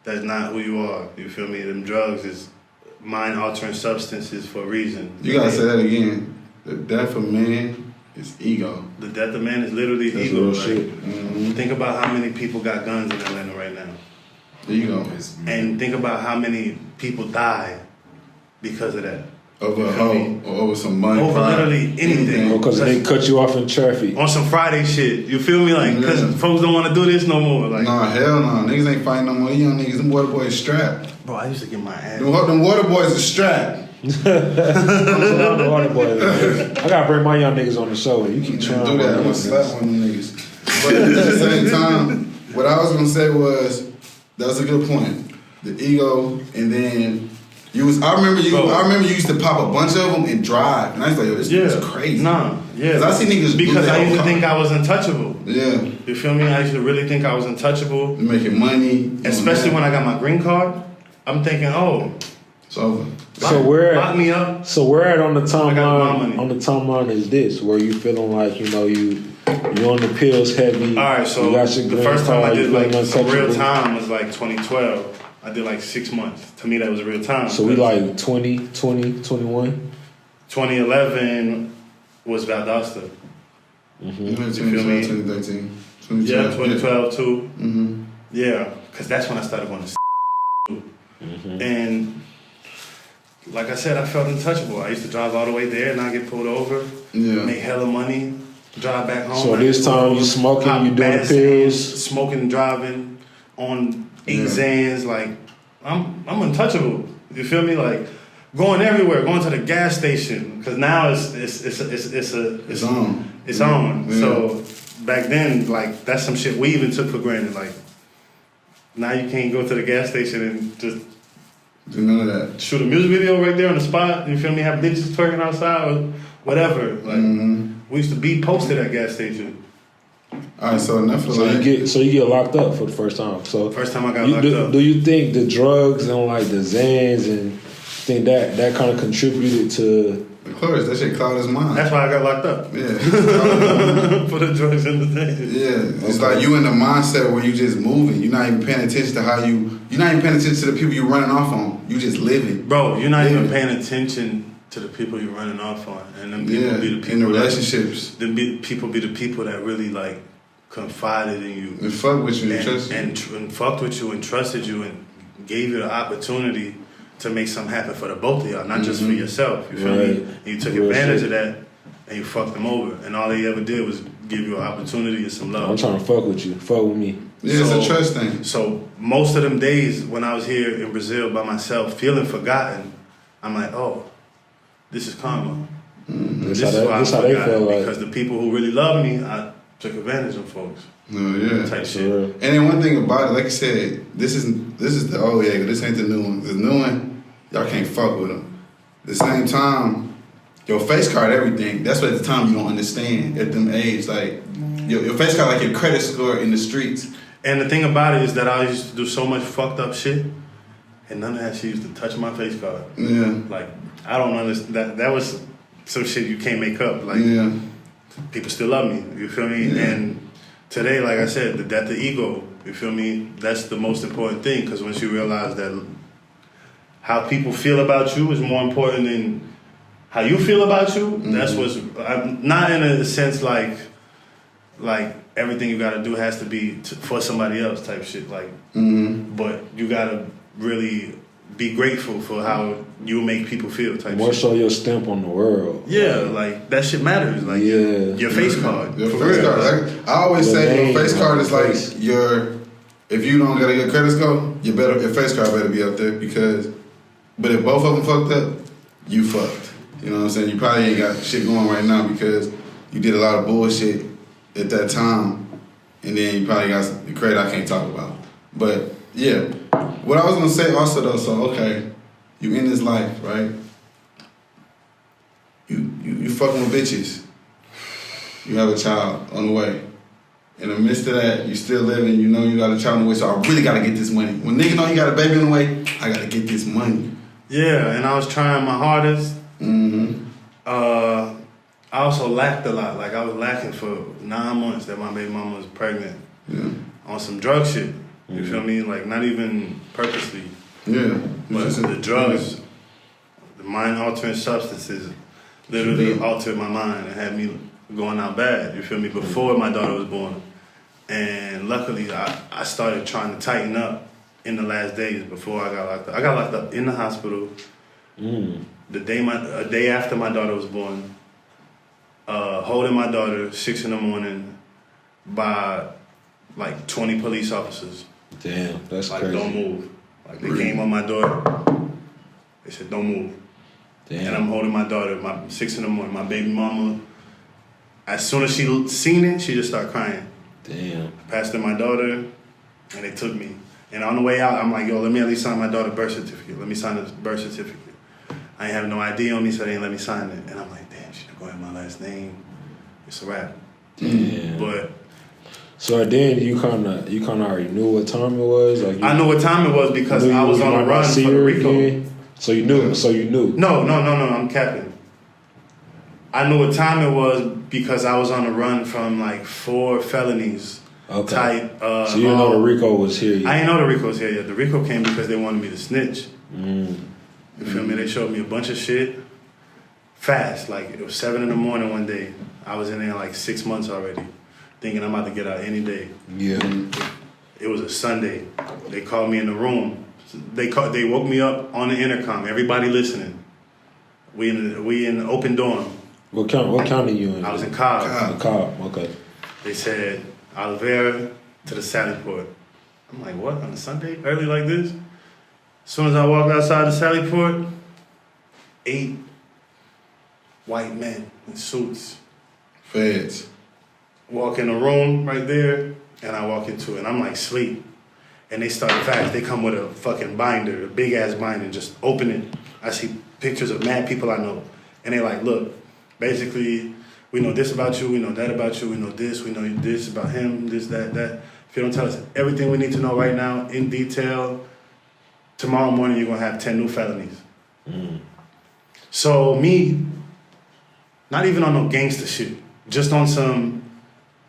that's not who you are. You feel me? Them drugs is mind-altering substances for a reason. You gotta say that again. The death of man is ego. The death of man is literally That's ego. real Like, shit. Think about how many people got guns in Atlanta right now. Ego. And think about how many people die because of that. Over a hoe or over some money. Over literally anything. Because they cut you off in traffic. On some Friday shit. You feel me? Like, because folks don't want to do this no more. Like, nah, hell no. Niggas ain't fighting no more. You young niggas, them water boys strapped. Bro, I used to get my ass. Them water boys are strapped. The water boy. I gotta bring my young niggas on the show. You keep trying. Do that. I'm gonna slap one of them niggas. But at the same time, what I was gonna say was that's a good point. The ego, and then I remember you used to pop a bunch of them and drive, and I was like, yo, this is crazy. Nah, yeah. Because I see niggas because I used to think I was untouchable. Yeah. You feel me? I used to really think I was untouchable. You're making money, especially when I got my green card. I'm thinking, it's over. Lock me up. So where at on the timeline? On the timeline is this where you feeling like you You on the pills heavy. All right, so the first time I did like some real time was like 2012. I did like 6 months. To me, that was real time. So we like 20, 21? 2011 was Valdosta. Mm-hmm. 2013. Yeah, 2012 too. Mm-hmm. Yeah, because that's when I started going to mm-hmm. And like I said, I felt untouchable. I used to drive all the way there and not get pulled over. Yeah. Make hella money, drive back home. So this time you smoking, you doing the pills? Smoking and driving on 8 Xans. Like, I'm untouchable. You feel me? Like, going everywhere, going to the gas station. Because now it's on. It's on. Yeah. So back then, like, that's some shit we even took for granted. Like, now you can't go to the gas station and just do none of that. Shoot a music video right there on the spot. You feel me? Have bitches twerking outside or whatever. Like, we used to be posted at gas station. All right, so enough of that. You get locked up for the first time. So first time I got locked up. Do you think the drugs and like the Xans and think that kind of contributed to? Of course, that shit clouded his mind. That's why I got locked up. Yeah. For the drugs and the things. Yeah. It's like you in the mindset where you just moving. You're not even paying attention to you're not even paying attention to the people you're running off on. You just living. Bro, you're not even paying attention to the people you're running off on. And them people be the people in the relationships. People be the people that really like confided in you. And fuck with you and trusted you. And fucked with you and trusted you and gave you the opportunity to make something happen for the both of y'all, not just for yourself. You feel me? And you took advantage of that and you fucked them over. And all they ever did was give you an opportunity and some love. I'm trying to fuck with you. Fuck with me. Yeah, it's a trust thing. So most of them days when I was here in Brazil by myself, feeling forgotten, I'm like, oh, this is karma. Mm-hmm. This is why I'm forgotten. Because the people who really love me, I took advantage of folks. Oh yeah, type shit. And then one thing about it, like I said, this is the old Yego. This ain't the new one. The new one, y'all can't fuck with them. At the same time, your face card, everything. That's what at the time you don't understand at them age. Like your face card, like your credit score in the streets. And the thing about it is that I used to do so much fucked up shit, and none of that shit used to touch my face card. Yeah, like I don't understand. That was some shit you can't make up. Like people still love me. You feel me? Yeah. And today, like I said, the death of ego, you feel me? That's the most important thing, because once you realize that how people feel about you is more important than how you feel about you, that's what's, not in a sense like everything you gotta do has to be for somebody else type shit, like, but you gotta really be grateful for how you make people feel type more shit. So your stamp on the world. Yeah, like that shit matters. Like your face card. Your face card. Like, I always say your face card is like if you don't get a good credit score, your face card better be up there but if both of them fucked up, you fucked. You know what I'm saying? You probably ain't got shit going right now because you did a lot of bullshit at that time, and then you probably got the credit I can't talk about. But yeah, what I was gonna say also though, so okay, you in this life, right? You fucking with bitches. You have a child on the way. In the midst of that, you still living, you know you got a child on the way, so I really gotta get this money. When nigga know you got a baby on the way, I gotta get this money. Yeah, and I was trying my hardest. I also lacked a lot. Like I was lacking for 9 months that my baby mama was pregnant. Yeah. On some drug shit. You feel me? Like not even purposely. Yeah. But the drugs, the mind altering substances literally altered my mind and had me going out bad. You feel me? Before my daughter was born. And luckily I started trying to tighten up in the last days before I got locked up. I got locked up in the hospital a day after my daughter was born, holding my daughter 6 a.m. by like 20 police officers. Damn, that's like, crazy. Don't move. Like they came on my door, they said don't move. Damn. And I'm holding my daughter, 6 a.m, my baby mama. As soon as she seen it, she just started crying. Damn. I passed her my daughter, and they took me. And on the way out, I'm like, yo, let me at least sign my daughter's birth certificate. Let me sign the birth certificate. I ain't have no ID on me, so they didn't let me sign it. And I'm like, damn, she didn't go ahead my last name. It's a wrap. Damn. But so then you kind of already knew what time it was. Like I knew what time it was because I was on the run for the RICO. So you knew. So you knew. No. I'm capping. I knew what time it was because I was on the run from like 4 felonies. Okay. Type. So you didn't know the Rico was here yet? I didn't know the Rico was here yet. The Rico came because they wanted me to snitch. You feel me? They showed me a bunch of shit fast. Like it was 7 in the morning one day. I was in there like 6 months already, thinking I'm about to get out any day. Yeah. It was a Sunday. They called me in the room. They woke me up on the intercom. Everybody listening. We in the open dorm. What county you in? I was in Cobb. Cobb. Okay. They said Oliveira to the Sally Port. I'm like, what, on a Sunday? Early like this? As soon as I walked outside the Sally Port, 8 white men in suits. Feds. Walk in the room right there, and I walk into it, and I'm like, sleep. And they start fast. They come with a fucking binder, a big-ass binder, just open it. I see pictures of mad people I know. And they like, look, basically, we know this about you, we know that about you, we know this about him, this, that. If you don't tell us everything we need to know right now in detail, tomorrow morning you're gonna have 10 new felonies. So me, not even on no gangster shit, just on some,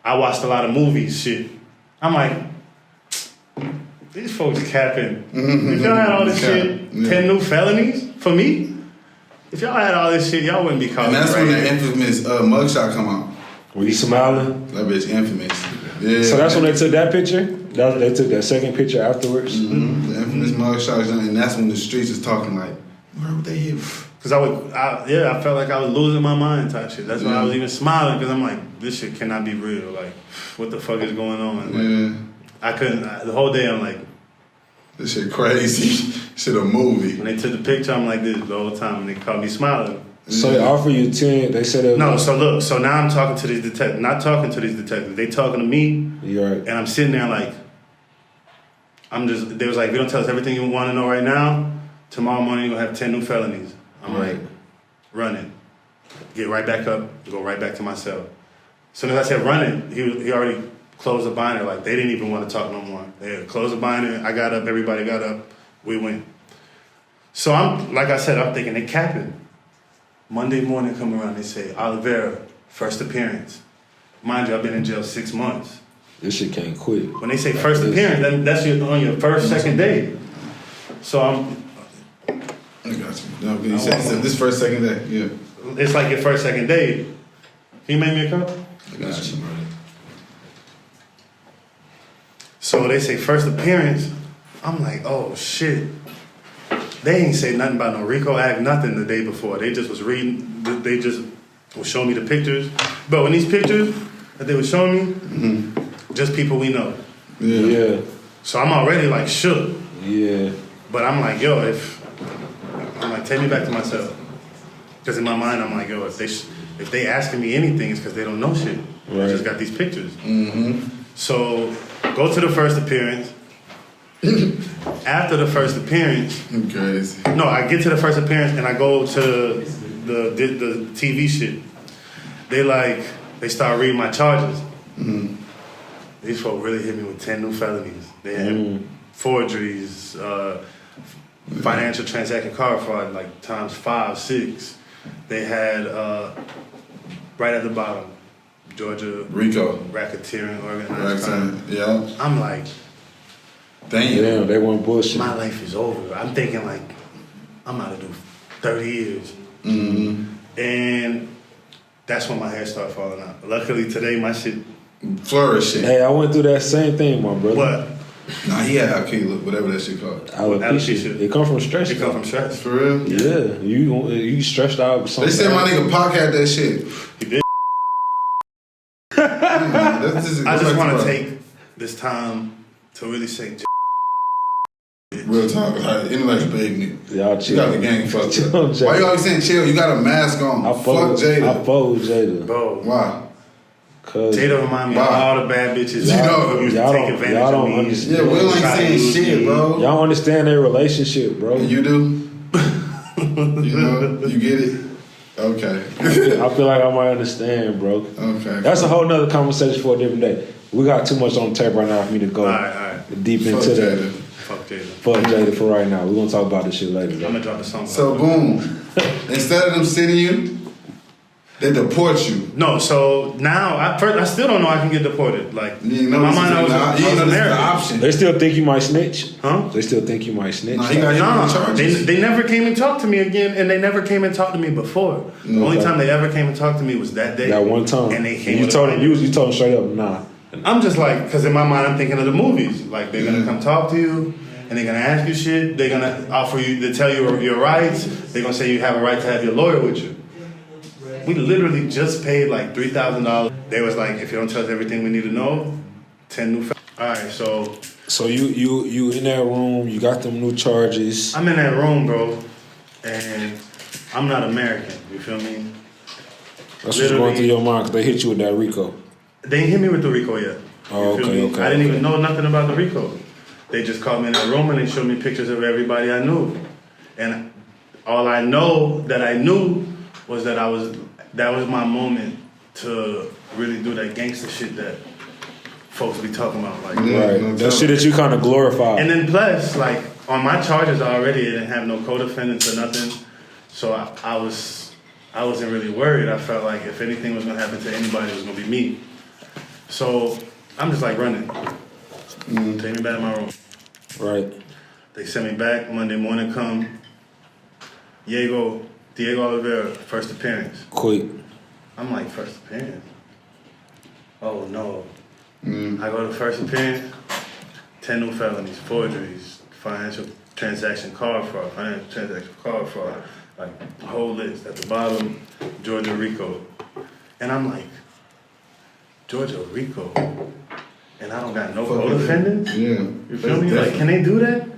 I watched a lot of movies shit. I'm like, these folks capping. If y'all had all this shit, 10 new felonies for me? If y'all had all this shit, y'all wouldn't be caught. And that's when the infamous mugshot come out. Were you smiling? That bitch infamous. Yeah. So that's when they took that picture? They took that second picture afterwards? The infamous mugshot, and that's when the streets is talking like, where would they hit? Because I felt like I was losing my mind type shit. That's why I was even smiling, because I'm like, this shit cannot be real. Like, what the fuck is going on? Like, I couldn't, the whole day I'm like, this shit crazy. Shit a movie. When they took the picture, I'm like this the whole time, and they caught me smiling. So they offer you 10, they said it was... No, so look, so now I'm talking to these detectives, not talking to these detectives, they talking to me, You're right. And I'm sitting there like, they was like, if you don't tell us everything you want to know right now, tomorrow morning you're going to have 10 new felonies. I'm like, run it. Get right back up, go right back to my cell. As soon as I said run it, he already closed the binder. Like, they didn't even want to talk no more. They closed the binder, I got up, everybody got up, we went. So like I said, I'm thinking they capping. Monday morning come around, they say, Oliveira, first appearance. Mind you, I've been in jail 6 months. This shit can't quit. When they say first appearance, that's on your first, second day. So I got you. No, you said this first, second day, yeah. It's like your first, second day. Can you make me a cup? I got you. So they say first appearance. I'm like, oh shit. They ain't say nothing about no RICO Act, nothing the day before. They just was reading, they just was showing me the pictures. But when these pictures that they were showing me, just people we know. Yeah. So I'm already like shook. Yeah. But I'm like, yo, I'm like, take me back to myself. Because in my mind, I'm like, yo, if they asking me anything, it's because they don't know shit. Right. I just got these pictures. So go to the first appearance. After the first appearance, crazy. No, I get to the first appearance and I go to the TV shit. They start reading my charges. These folks really hit me with 10 new felonies. They had forgeries, financial transaction card fraud, like times 5, 6. They had right at the bottom, Georgia RICO, racketeering, organized crime. Yeah. I'm like, damn, they want bullshit. My life is over. I'm thinking like, I'm about to do 30 years. And that's when my hair started falling out. Luckily today, my shit flourishing. Hey, I went through that same thing, my brother. What? Nah, he had IyKyK, whatever that shit called. Alopecia. It come from stress. It come from stress. For real? Yeah. You stressed out with something. They said my nigga Pac had that shit. He did. I just want to take this time to really say real talk, like, intellectual ignorant. Y'all chill. You got the gang fucked up. Why you always saying chill? You got a mask on. Fuck Jada. I fuck with Jada. Bro. Why? Cause Jada remind me of all the bad bitches who take advantage of me. Understand. Yeah, Will ain't saying shit, bro. Y'all don't understand their relationship, bro. You do? You know? You get it? Okay. I feel like I might understand, bro. Okay. That's a whole nother conversation for a different day. We got too much on tape right now for me to go deep into that. Fuck Jada. Fuck Jada for right now. We're gonna talk about this shit later. I'm gonna drop a song. So boom. Instead of them sitting you, They deport you. No, so now I still don't know I can get deported. Like in my mind, I was American. Option. They still think you might snitch? Huh? They still think you might snitch? They never came and talked to me again, and they never came and talked to me before. The only time they ever came and talked to me was that day. That one time. And they came. You told them straight up, nah. I'm just like, because in my mind, I'm thinking of the movies. Like they're gonna come talk to you. And they're gonna ask you shit. They're gonna offer you to tell you your rights. They're gonna say you have a right to have your lawyer with you. We literally just paid like $3,000. They was like, if you don't tell us everything we need to know, 10 new. All right, so. So you in that room? You got them new charges. I'm in that room, bro, and I'm not American. You feel me? That's what's going through your mind because they hit you with that RICO. They ain't hit me with the RICO yet. Oh, okay. I didn't even know nothing about the RICO. They just called me in that room and they showed me pictures of everybody I knew. And all I know that I knew was that that was my moment to really do that gangster shit that folks be talking about. Like, right. That shit that you kind of glorify. And then plus, like, on my charges already, it didn't have no co-defendants or nothing. So I wasn't really worried. I felt like if anything was gonna happen to anybody, it was gonna be me. So I'm just like running. Take me back to my room. Right. They sent me back. Monday morning come. Diego Oliveira, first appearance. Quick. I'm like, first appearance? Oh no. I go to first appearance, 10 new felonies, forgeries, financial transaction card fraud, like a whole list. At the bottom, Georgia RICO. And I'm like, Georgia RICO? And I don't got no co-defendants? Yeah. You feel me? Like, can they do that?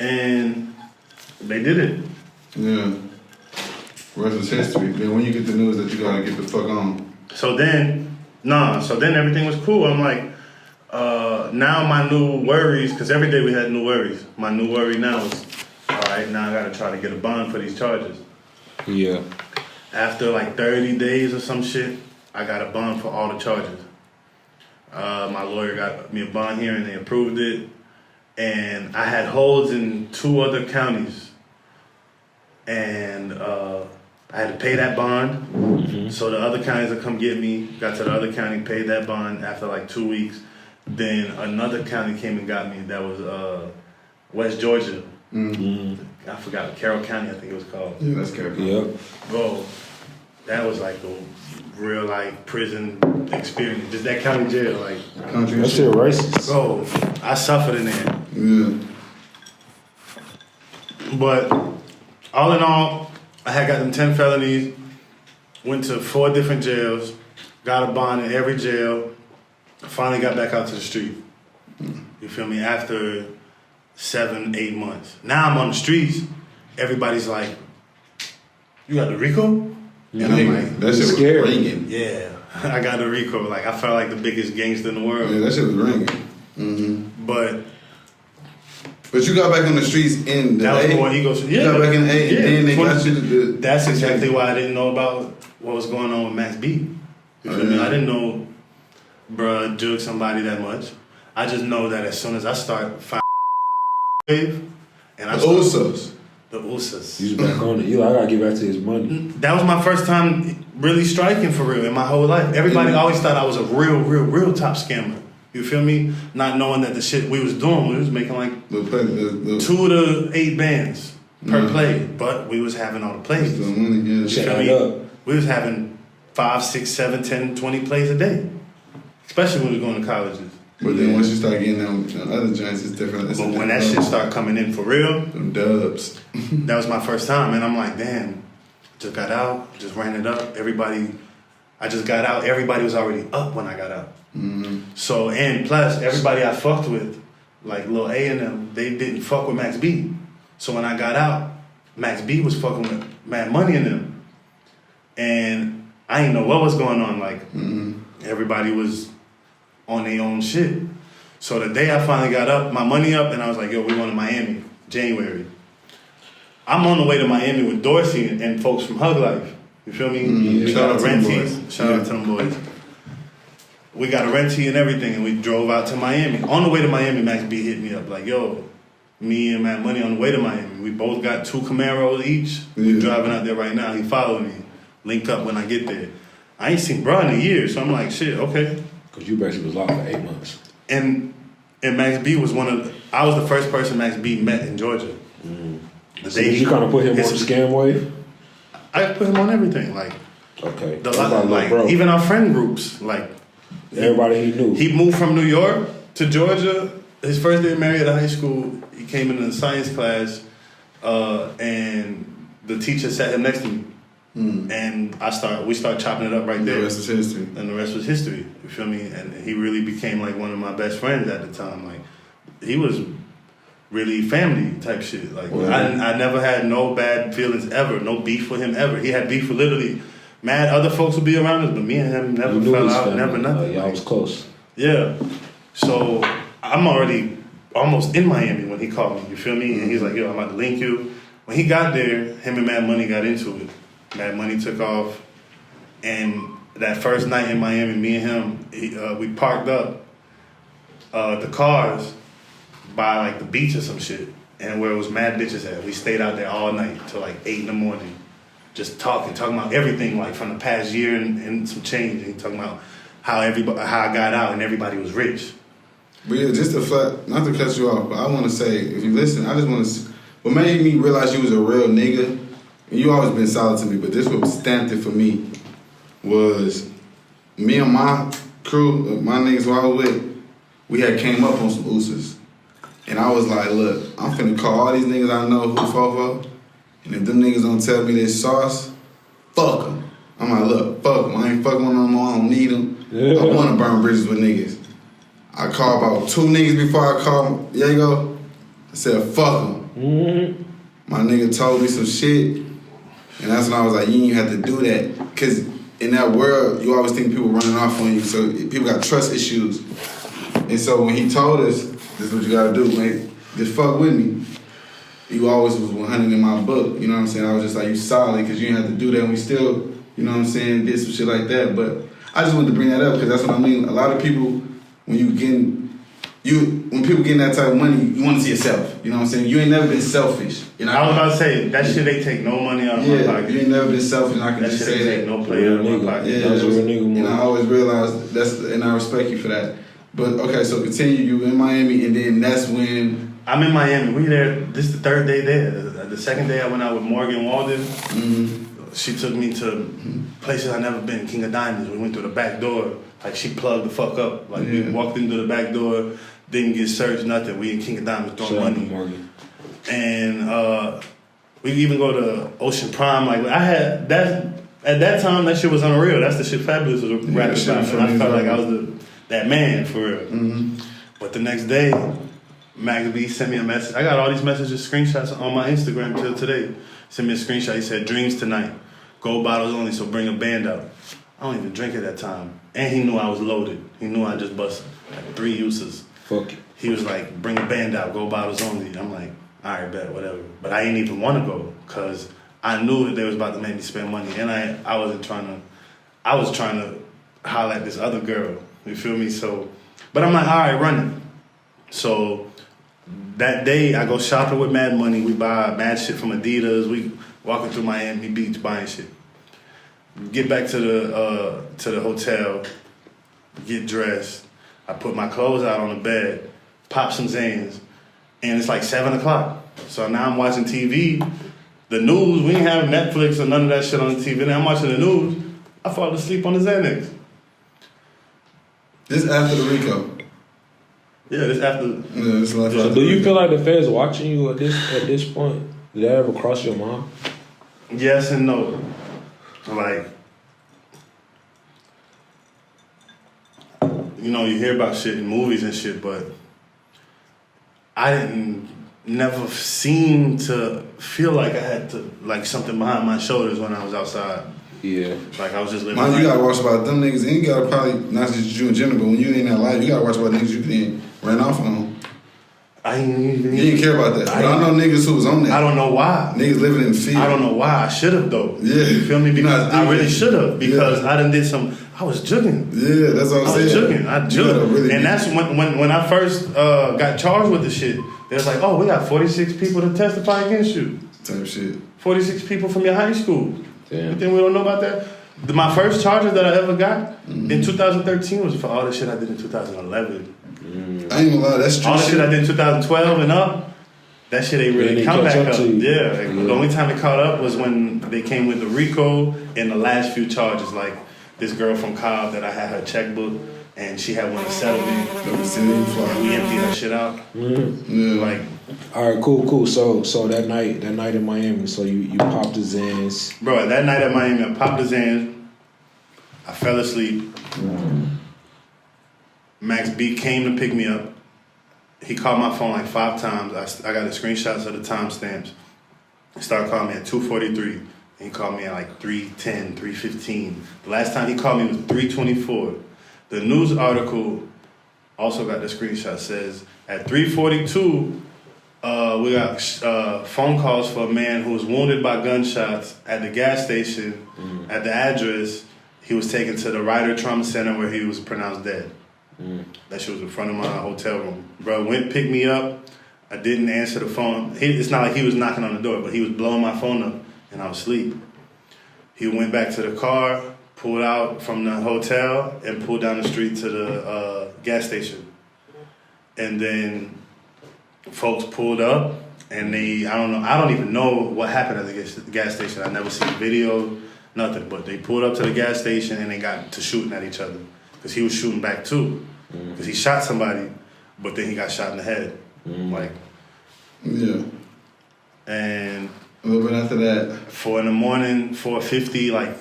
And they did it. Yeah. Rest is history. Then when you get the news that you gotta get the fuck on. So then everything was cool. I'm like, now my new worries, because every day we had new worries. My new worry now is, all right, now I gotta try to get a bond for these charges. Yeah. After like 30 days or some shit, I got a bond for all the charges. My lawyer got me a bond hearing, they approved it. And I had holds in 2 other counties. And I had to pay that bond. Mm-hmm. So the other counties would come get me. Got to the other county, paid that bond after like 2 weeks. Then another county came and got me. That was West Georgia. Mm-hmm. I forgot, Carroll County, I think it was called. Yeah, that's Carroll County. Yep. Bro, that was like the real like prison experience. Just that county jail, like. That shit racist. Bro, I suffered in there. Yeah. But all in all, I had got them 10 felonies, went to 4 different jails, got a bond in every jail, finally got back out to the street. You feel me? After 7-8 months. Now I'm on the streets, everybody's like, you got the RICO? Yeah, and I'm like, that shit was ringing. Yeah, I got the RICO. Like, I felt like the biggest gangster in the world. Yeah, that shit was ringing. Mm-hmm. But you got back on the streets in the that A? was more ego. Yeah. You got back in the A, and then they got you to the... That's exactly why I didn't know about what was going on with Max B. You feel me? I didn't know bruh jug somebody that much. I just know that as soon as I start wave, and I the Usos. The Usos. He's back on it. I gotta get back to his money. That was my first time really striking for real in my whole life. Everybody always thought I was a real top scammer. You feel me? Not knowing that the shit we was doing, we was making like 2 to 8 bands per play, but we was having all the plays. You feel me? We was having 5, 6, 7, 10, 20 plays a day, especially when we was going to colleges. But then once you start getting them other joints, it's different. But when that shit started coming in for real, them dubs. That was my first time, and I'm like, damn, just got out, just ran it up. I just got out. Everybody was already up when I got out. Mm-hmm. So, and plus, everybody I fucked with, like Lil A and them, they didn't fuck with Max B. So when I got out, Max B was fucking with Mad Money and them. And I didn't know what was going on. Like, everybody was on their own shit. So the day I finally got up, my money up, and I was like, yo, we going to Miami, January. I'm on the way to Miami with Dorsey and folks from Hug Life. You feel me? Mm-hmm. We got a rentee. Shout out to them boys. We got a rentee and everything, and we drove out to Miami. On the way to Miami, Max B hit me up like, yo, me and Mad Money on the way to Miami. We both got 2 Camaros each. We driving out there right now. He followed me. link up when I get there. I ain't seen bro in a year, so I'm like, shit, okay. Because you basically was locked for 8 months. And Max B was I was the first person Max B met in Georgia. So did you kind of put him on the scam wave? I put him on everything, like. Okay. Even our friend groups, like. Everybody he knew. He moved from New York to Georgia. His first day married at high school, he came into the science class, and the teacher sat him next to me. And we started chopping it up right there. The rest is history. And the rest was history. You feel me? And he really became like one of my best friends at the time. Like, he was really family type shit. Like, I never had no bad feelings ever, no beef with him ever. He had beef with literally mad other folks would be around us, but me and him never fell out, never nothing. Y'all was close. Yeah. So I'm already almost in Miami when he called me, you feel me? And he's like, yo, I'm about to link you. When he got there, him and Mad Money got into it. Mad Money took off. And that first night in Miami, me and him, we parked up the cars by like the beach or some shit. And where it was mad bitches at. We stayed out there all night till like 8 in the morning. Just talking about everything like from the past year and some change. And talking about how I got out and everybody was rich. But yeah, just not to cut you off, but I want to say, if you listen, I just want to, what made me realize you was a real nigga, and you always been solid to me, but this what stamped it for me, was me and my crew, my niggas who I was with, we had came up on some oozes. And I was like, look, I'm finna call all these niggas I know who fofo, and if them niggas don't tell me they sauce, fuck them. I'm like, look, fuck them. I ain't fucking with them no more, I don't need them. Yeah. I want to burn bridges with niggas. I called about 2 niggas before I called Yego. I said, fuck them. Mm-hmm. My nigga told me some shit, and that's when I was like, you ain't have to do that. Because in that world, you always think people running off on you, so people got trust issues. And so when he told us, this is what you gotta do, man, just fuck with me. You always was 100 in my book, you know what I'm saying? I was just like, you solid, because you didn't have to do that, and we still, you know what I'm saying, did some shit like that. But I just wanted to bring that up, because that's what I mean. A lot of people, when people getting that type of money, you want to see yourself. You know what I'm saying? You ain't never been selfish. You know? I was about to say, that shit ain't take no money out of my pocket. You ain't never been selfish, and I can just say that. No play out of my pocket. Yeah, that's a real nigga. And I always realized and I respect you for that. But okay, so continue. You in Miami, and then that's when I'm in Miami. We there. This is the 3rd day there. The 2nd day I went out with Morgan Walden. Mm-hmm. She took me to places I never been. King of Diamonds. We went through the back door. Like, she plugged the fuck up. Like, we walked into the back door, didn't get searched, nothing. We in King of Diamonds throwing money. And we even go to Ocean Prime. Like, I had that at that time. That shit was unreal. That's the shit Fabulous was rapping about. And I felt like I was that man for real. Mm-hmm. But the next day, Max B sent me a message. I got all these messages, screenshots on my Instagram till today. Sent me a screenshot. He said, "Dreams tonight. Gold bottles only, so bring a band out." I don't even drink at that time. And he knew I was loaded. He knew I just busted like 3 uses. Fuck it. He was like, "Bring a band out, gold bottles only." I'm like, all right, bet, whatever. But I didn't even want to go because I knew that they was about to make me spend money. And I was trying to holler at this other girl. You feel me? So, but I'm like, all right, run it. So that day I go shopping with Mad Money. We buy mad shit from Adidas. We walking through Miami Beach buying shit. Get back to the hotel, get dressed. I put my clothes out on the bed, pop some Zans, and it's like 7 o'clock. So now I'm watching TV, the news. We didn't have Netflix or none of that shit on the TV. Now I'm watching the news. I fall asleep on the Xanax. This after the Rico. Yeah, this after. Yeah, this after. So do you feel like the feds watching you at this point? Did that ever cross your mind? Yes and no. Like, you know, you hear about shit in movies and shit, but I never seemed to feel like I had to, like, something behind my shoulders when I was outside. Yeah. Like, I was just living. Man, you gotta watch about them niggas, and you gotta probably, not just you in general, but when you in that life, you gotta watch about niggas you then ran off on. You didn't care about that. But I know niggas who was on that. I don't know why. Niggas living in fear. I don't know why. I should have, though. Yeah. You feel me? Because I really should have. Because I done did some. I was jugging. Yeah, that's what I'm saying. I jugged. Really and that's when I first got charged with the shit. They was like, "Oh, we got 46 people to testify against you." Type shit. 46 people from your high school. Damn. You think we don't know about that? My first charges that I ever got in 2013 was for all the shit I did in 2011. I ain't gonna lie, that's true. All the shit I did in 2012 and up, that shit ain't really come back up. Yeah, the only time it caught up was when they came with the RICO and the last few charges, like this girl from Cobb that I had her checkbook and she had one to settle me. We emptied her shit out. Like, all right, cool. So that night in Miami, so you popped the Zans. Bro, that night at Miami, I popped the Zans. I fell asleep. Max B came to pick me up. He called my phone like 5 times. I got the screenshots of the timestamps. He started calling me at 2:43. And he called me at like 3:10, 3:15. The last time he called me was 3:24. The news article also got the screenshot. Says at 3:42, we got phone calls for a man who was wounded by gunshots at the gas station. At the address, he was taken to the Ryder Trauma Center where he was pronounced dead. That shit was in front of my hotel room. Bro went pick me up. I didn't answer the phone. It's not like he was knocking on the door, but he was blowing my phone up and I was asleep. He went back to the car, pulled out from the hotel and pulled down the street to the gas station. And then folks pulled up and I don't even know what happened at the gas station. I never seen video, nothing. But they pulled up to the gas station and they got to shooting at each other. Because he was shooting back too. Because he shot somebody, but then he got shot in the head. Yeah. And a little bit after that, 4 in the morning, 4:50, like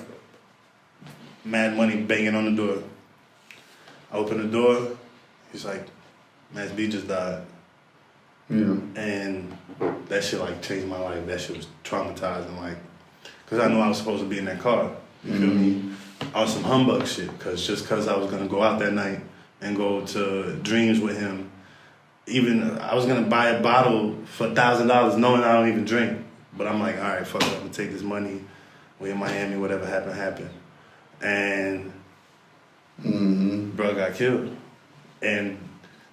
Mad Money banging on the door. I open the door. He's like, Max B just died. Yeah. And that shit like changed my life. That shit was traumatizing, like, because I knew I was supposed to be in that car. You feel me? On some humbug shit, just cause I was gonna go out that night and go to Dreams with him. Even I was gonna buy a bottle for $1,000 knowing I don't even drink. But I'm like, all right, fuck it, I'm gonna take this money. We in Miami, whatever happened. And bro got killed. And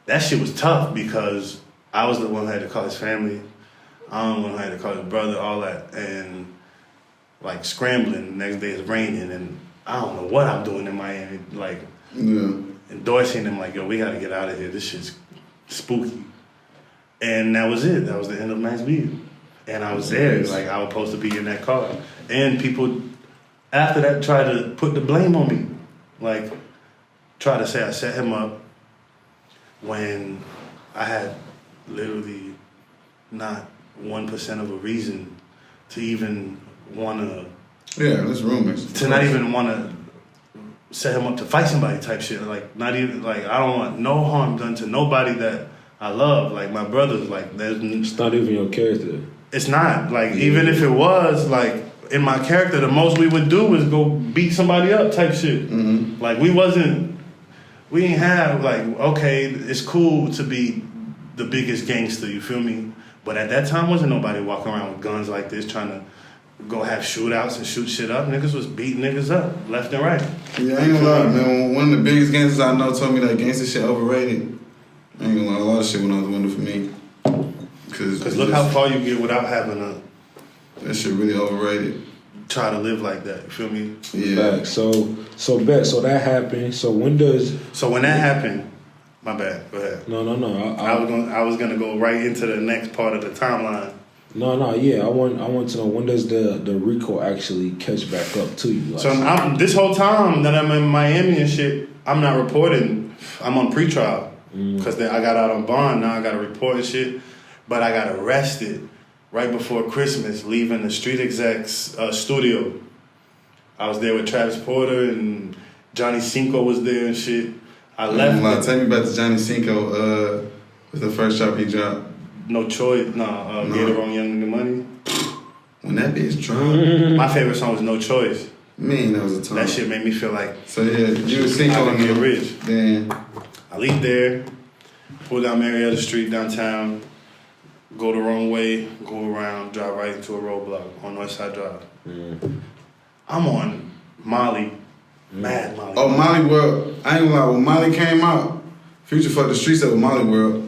that shit was tough because I was the one who had to call his family. I'm the one who had to call his brother, all that. And like scrambling, the next day it's raining and I don't know what I'm doing in Miami, like endorsing them like, yo, we gotta get out of here. This shit's spooky. And that was it. That was the end of Max B. And I was there, like I was supposed to be in that car. And people after that tried to put the blame on me. Like, try to say I set him up when I had literally not 1% of a reason to even wanna that's rumors. To not even want to set him up to fight somebody type shit. Like, not even, like, I don't want no harm done to nobody that I love. Like, my brothers, like, it's not even your character. It's not. Like, even if it was, like, in my character, the most we would do is go beat somebody up type shit. Like, we ain't have, like, okay, it's cool to be the biggest gangster, you feel me? But at that time, wasn't nobody walking around with guns like this trying to go have shootouts and shoot shit up. Niggas was beating niggas up left and right. Yeah, I ain't gonna lie, man. One of the biggest gangsters I know told me that gangster shit overrated. I ain't gonna lie, a lot of shit went out the window for me. Cause look how far you get without having that shit really overrated. Try to live like that, you feel me? Yeah. Back. So that happened. So when that happened, my bad, go ahead. No. I was gonna go right into the next part of the timeline. Yeah. I want to know, when does the RICO actually catch back up to you? Like, So this whole time that I'm in Miami and shit, I'm not reporting. I'm on pretrial because I got out on bond. Now I got to report and shit. But I got arrested right before Christmas, leaving the Street Execs studio. I was there with Travis Porter and Johnny Cinco was there and shit. I left. Tell me about the Johnny Cinco. Was the first shop he dropped? No Choice. Gator on Young Nigga Money. When that bitch dropped. My favorite song was No Choice. Man, that was a time. That shit made me feel like. So yeah, you was Cinco I could get rich. Then I leave there, pull down Marietta Street downtown, go the wrong way, go around, drive right into a roadblock on North Side Drive. I'm on Molly, Mad Molly. Oh, Molly World. I ain't gonna lie, when Molly came out, Future fucked the streets up with Molly World.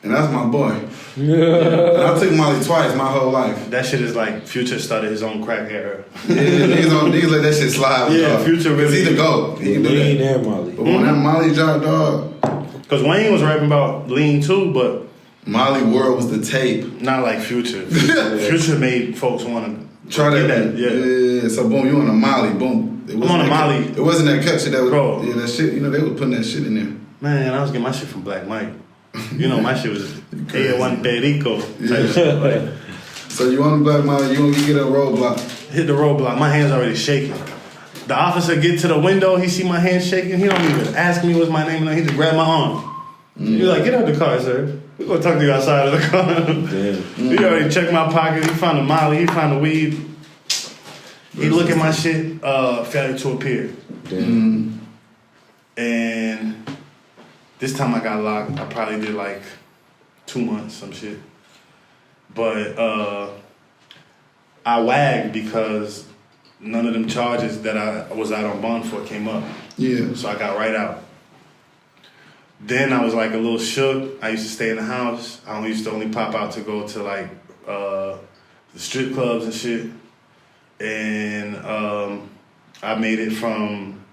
And that's my boy. Yeah. I took Molly twice my whole life. That shit is like Future started his own crack era. Yeah, niggas let that shit slide. Yeah, dog. Future really. It's either go. He can do Lean that. and Molly. But when that Molly dropped, dog. Because Wayne was rapping about lean too, but Molly World was the tape. Not like Future. Future made folks want to try that. Yeah. So boom, you on a Molly, boom. I'm on a Molly. It wasn't that cut shit that was. Bro. Yeah, that shit. You know they were putting that shit in there. Man, I was getting my shit from Black Mike. You know, my shit was A1 Perico type shit. Like, so you on the Black Molly? You want to get a roadblock? Hit the roadblock. My hand's already shaking. The officer get to the window. He see my hand shaking. He don't even ask me what's my name. He just grab my arm. He's like, get out the car, sir. We're going to talk to you outside of the car. He already checked my pocket. He found the Molly. He found the weed. He look at my shit, failure to appear. And this time I got locked. I probably did like 2 months, some shit. But I wagged because none of them charges that I was out on bond for came up. Yeah. So I got right out. Then I was like a little shook. I used to stay in the house. I used to only pop out to go to like the strip clubs and shit. And I made it from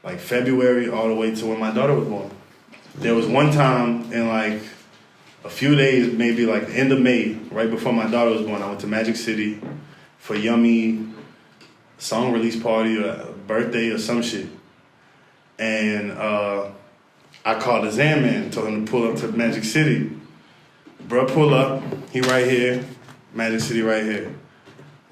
like February all the way to when my daughter was born. There was one time in like a few days, maybe like the end of May, right before my daughter was born, I went to Magic City for Yummy song release party or a birthday or some shit. And I called the Zan man, told him to pull up to Magic City. Bruh, pull up. He right here. Magic City right here.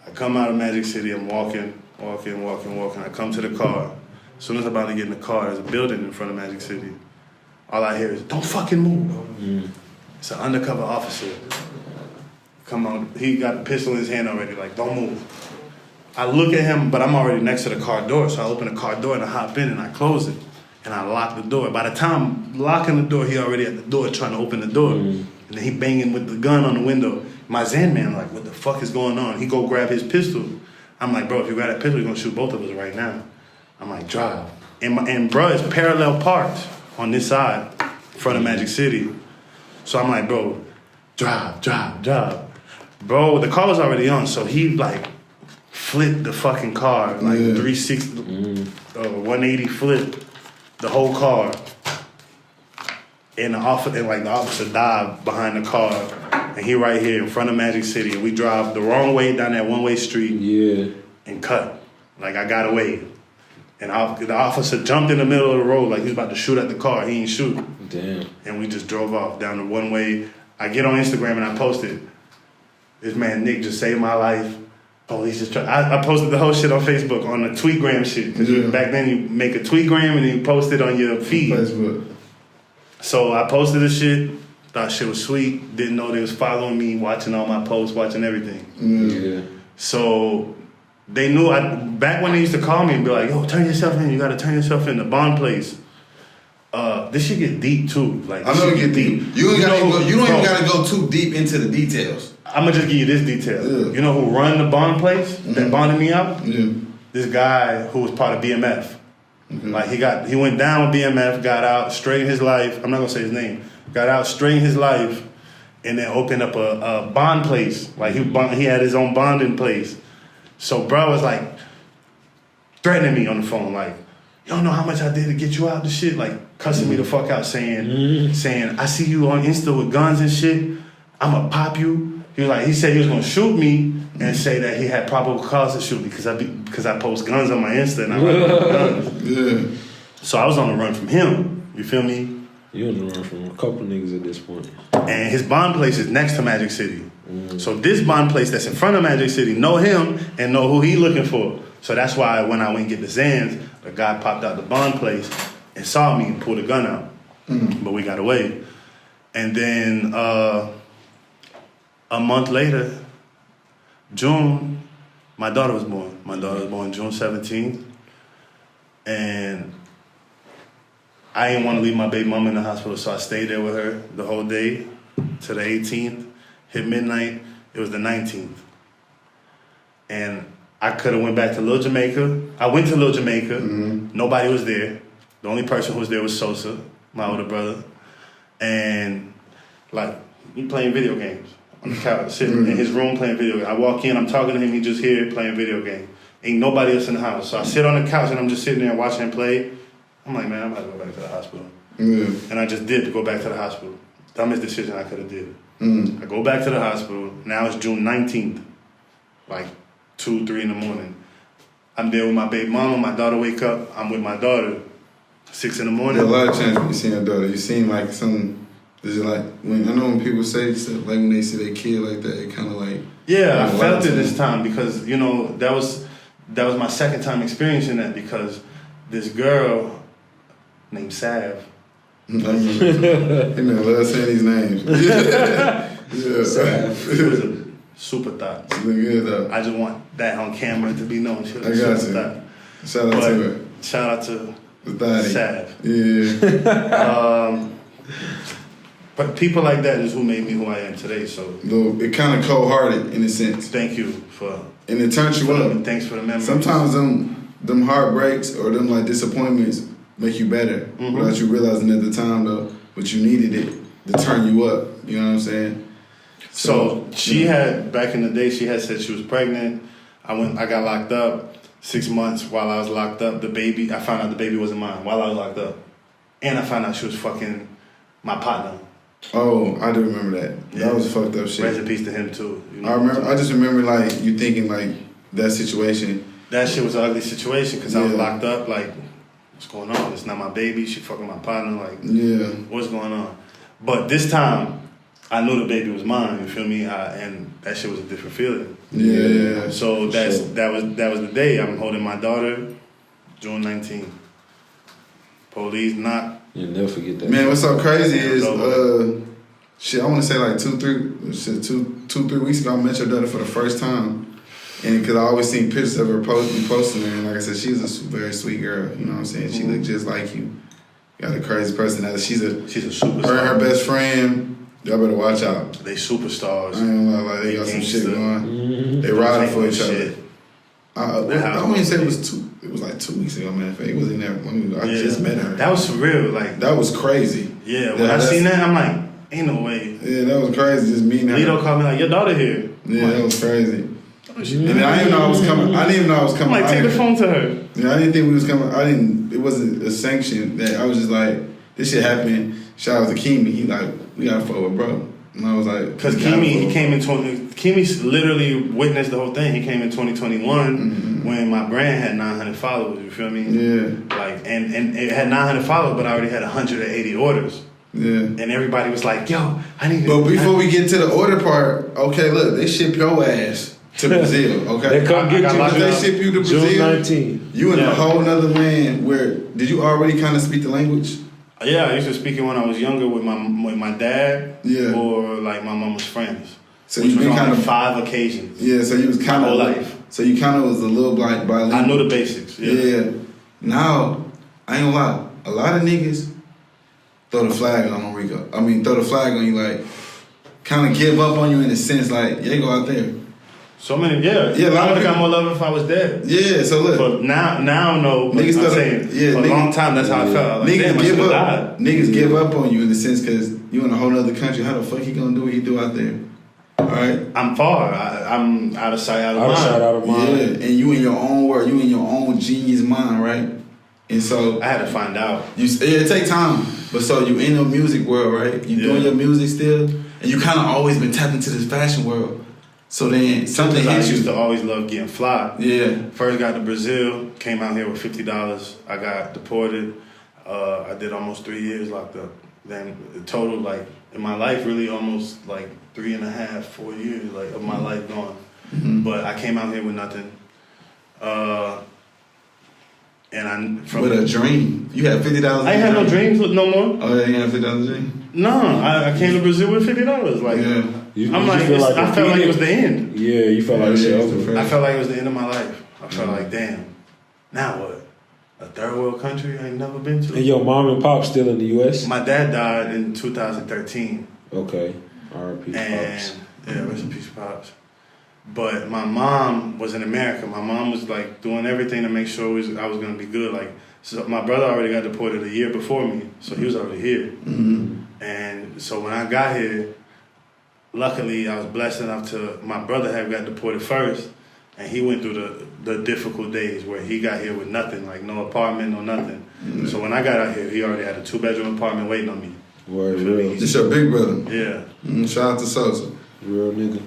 I come out of Magic City. I'm walking. I come to the car. As soon as I'm about to get in the car, there's a building in front of Magic City. All I hear is, don't fucking move. It's an undercover officer. Come on. He got a pistol in his hand already, like, don't move. I look at him, but I'm already next to the car door, so I open the car door and I hop in and I close it. And I lock the door. By the time I'm locking the door, he already at the door trying to open the door. And then he banging with the gun on the window. My Zen man like, what the fuck is going on? He go grab his pistol. I'm like, bro, if you grab that pistol, you're gonna shoot both of us right now. I'm like, drive. And bro, it's parallel parked on this side, in front of Magic City. So I'm like, bro, drive. Bro, the car was already on, so he like flipped the fucking car, like 360, 180 flip. The whole car, and the officer died behind the car, and he right here in front of Magic City. And we drive the wrong way down that one-way street, and cut. Like I got away, and the officer jumped in the middle of the road like he was about to shoot at the car. He ain't shoot. Damn. And we just drove off down the one-way. I get on Instagram and I posted, this man Nick just saved my life. Oh, he's just trying. I posted the whole shit on Facebook on the Tweetgram shit. Because back then you make a Tweetgram and then you post it on your feed. Facebook. So I posted the shit. Thought shit was sweet. Didn't know they was following me, watching all my posts, watching everything. Yeah. So they knew. Back when they used to call me and be like, yo, turn yourself in. You got to turn yourself in. The bond place. This shit get deep too. Like I know it get deep. You don't even gotta go too deep into the details. I'm gonna just give you this detail. Yeah. You know who run the bond place that bonded me out? Yeah. This guy who was part of BMF. Okay. Like he went down with BMF, got out, straightened his life. I'm not gonna say his name. Got out, straightened his life, and then opened up a bond place. Like he had his own bonding place. So bro was like threatening me on the phone, like, you don't know how much I did to get you out the shit, like cussing me the fuck out, saying I see you on Insta with guns and shit. I'ma pop you. He said he was gonna shoot me and say that he had probable cause to shoot me because I post guns on my Insta and I run guns. Yeah. So I was on the run from him. You feel me? You on the run from a couple niggas at this point. And his bond place is next to Magic City. So this bond place that's in front of Magic City know him and know who he looking for. So that's why when I went and get the Zans, the guy popped out the bond place and saw me and pulled a gun out. But we got away. And then a month later, June, my daughter was born. My daughter was born June 17th. And I didn't want to leave my baby mama in the hospital, so I stayed there with her the whole day to the 18th. Hit midnight, it was the 19th. And I could have went back to Little Jamaica. I went to Little Jamaica. Nobody was there. The only person who was there was Sosa, my older brother. And Like, he playing video games on the couch, sitting in his room playing video games. I walk in, I'm talking to him, he just here playing video games. Ain't nobody else in the house. So I sit on the couch and I'm just sitting there watching him play. I'm like, man, I'm about to go back to the hospital. And I just did go back to the hospital. Dumbest decision I could have did. I go back to the hospital. Now it's June 19th. Like 2, 3 in the morning. I'm there with my baby mama. My daughter wake up. I'm with my daughter. 6 in the morning. There's a lot of chance when you see your daughter. You seem like some. Is it like when people say stuff like when they see their kid like that, it kind of like. Yeah, I felt it this time because that was my second time experiencing that because this girl named Sav. You know, love saying these names. Yeah. Sav. She was a super thought. I just want that on camera to be known. She was a super thought. Shout out to her. Shout out to Sav. Yeah. But people like that is who made me who I am today. So it kind of cold-hearted in a sense. Thank you for. And it turns you up. Thanks for the memories. Sometimes them heartbreaks or them like disappointments make you better without you realizing at the time though. But you needed it to turn you up. You know what I'm saying? So she had back in the day. She had said she was pregnant. I got locked up 6 months while I was locked up. I found out the baby wasn't mine while I was locked up, and I found out she was fucking my partner. Oh, I do remember that. Yeah. That was fucked up shit. Rest in peace to him too. I just remember like you thinking like that situation. That shit was an ugly situation because I was locked up. Like, what's going on? It's not my baby. She fucking my partner. Like, what's going on? But this time, I knew the baby was mine. You feel me? And that shit was a different feeling. Yeah. So that was the day. I'm holding my daughter, June 19th. Police knocked. You'll never forget that. Man, what's so crazy is, shit, I want to say like 2-3 weeks ago, I met your daughter for the first time. And because I always seen pictures of her posting her. And like I said, she's a very sweet girl. You know what I'm saying? She looked just like you. Got a crazy personality. She's a superstar. Her and her best friend, y'all better watch out. They superstars. I ain't gonna lie, like, they got some shit going. They riding for each other. I wouldn't say it was 2. It was like 2 weeks ago, man. It wasn't there. I just met her. That was surreal. Like that was crazy. Yeah, when I seen that, I'm like, ain't no way. Yeah, that was crazy. Just meeting her. Lito called me like, your daughter here. Yeah, that was crazy. And then I didn't even know I was coming. I'm like, take the phone to her. Yeah, I didn't think we was coming. It wasn't a sanction. That I was just like, this shit happened. Shout out to Kimi. He like, we gotta fuck with bro. And I was like, because Kimi literally witnessed the whole thing. He came in 2021 when my brand had 900 followers. You feel me? Yeah. Like, and it had 900 followers, but I already had 180 orders. Yeah. And everybody was like, yo, I need to. But before we get to the order part, okay, look, they ship your ass to Brazil, okay? They come get you. They ship you to Brazil. June 19th. You in a whole nother land where, did you already kind of speak the language? Yeah, I used to speak it when I was younger with my dad, or like my mama's friends. So you been kind of 5 occasions. Yeah, so you was kind of life. So you kind of was a little like bilingual. I knew the basics. Yeah. Now I ain't gonna lie, a lot of niggas throw the flag on Rico. I mean, throw the flag on you, like kind of give up on you in a sense, like Yego out there. So many, I would have got more love if I was dead. Yeah, so look. But now no. Niggas I'm saying, for a long time, that's how I felt. Like, niggas give up on you in the sense because you in a whole other country. How the fuck he gonna do what he do out there? All right? I'm far. I'm out of sight, out of mind. Yeah, and you in your own world. You in your own genius mind, right? And so I had to find out. It take time. But so you in the music world, right? You doing your music still. And you kind of always been tapped into this fashion world. So then something hit you. I used to always love getting fly. Yeah. First got to Brazil, came out here with $50. I got deported. I did almost 3 years locked up. Then total, like, in my life, really almost like 3.5, 4 years, like, of my life gone. But I came out here with nothing. With a dream. You had $50. I ain't had no dreams no more. Oh, yeah, you had $50 dream? No, I came to Brazil with $50. Like, I felt like it was the end. Yeah, you felt like it was over. I felt like it was the end of my life. I felt like, damn, now what? A third world country I ain't never been to. And your mom and pop still in the U.S.? My dad died in 2013. Okay. R.I.P. Pops. Yeah, rest in peace, Pops. But my mom was in America. My mom was like doing everything to make sure I was gonna be good. Like, so my brother already got deported a year before me, so he was already here. And And so when I got here, luckily I was blessed enough to, my brother had got deported first, and he went through the difficult days where he got here with nothing, like no apartment, no nothing. Mm-hmm. So when I got out here, he already had a 2-bedroom apartment waiting on me. Word, real. This your big brother? Yeah. Shout out to Sosa. Real nigga.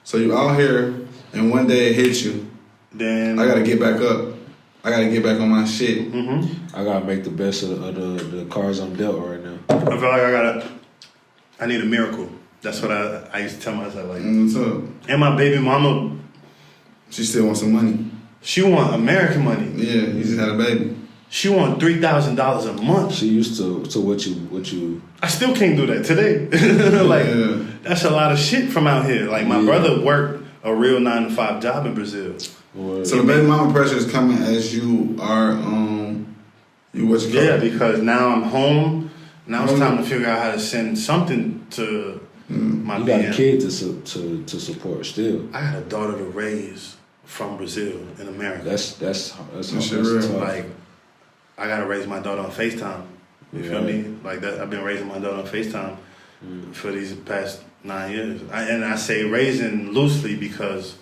So you out here, and one day it hits you. Then I gotta get back up. I gotta get back on my shit. Mm-hmm. I gotta make the best of the cards I'm dealt right now. I feel like I need a miracle. That's what I used to tell myself. Like, what's up? And my baby mama, she still wants some money. She want American money. Yeah, you just had a baby. She want $3,000 a month. She used to what you. I still can't do that today. That's a lot of shit from out here. Like my brother worked a real 9-to-5 job in Brazil. Word. So the baby mama pressure is coming as you are because now I'm home. Now it's time to figure out how to send something to my You got a kid to support still. I got a daughter to raise from Brazil in America. That's real. Like I gotta raise my daughter on FaceTime. You feel me? Like that. I've been raising my daughter on FaceTime for these past 9 years. I say raising loosely because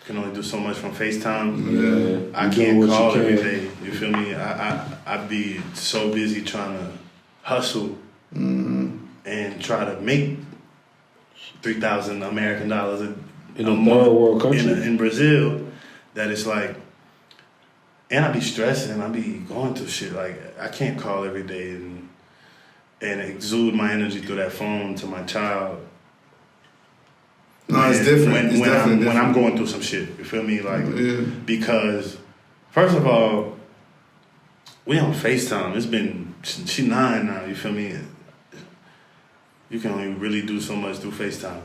you can only do so much from FaceTime. Yeah. I can't call every day. You feel me? I'd be so busy trying to hustle and try to make $3,000 American dollars in a third world country in Brazil that it's like. And I be stressing, I be going through shit. Like, I can't call every day and exude my energy through that phone to my child. No, it's different. When I'm going through some shit, you feel me? Like, because, first of all, we on FaceTime. It's been, she 9 now, you feel me? You can only really do so much through FaceTime.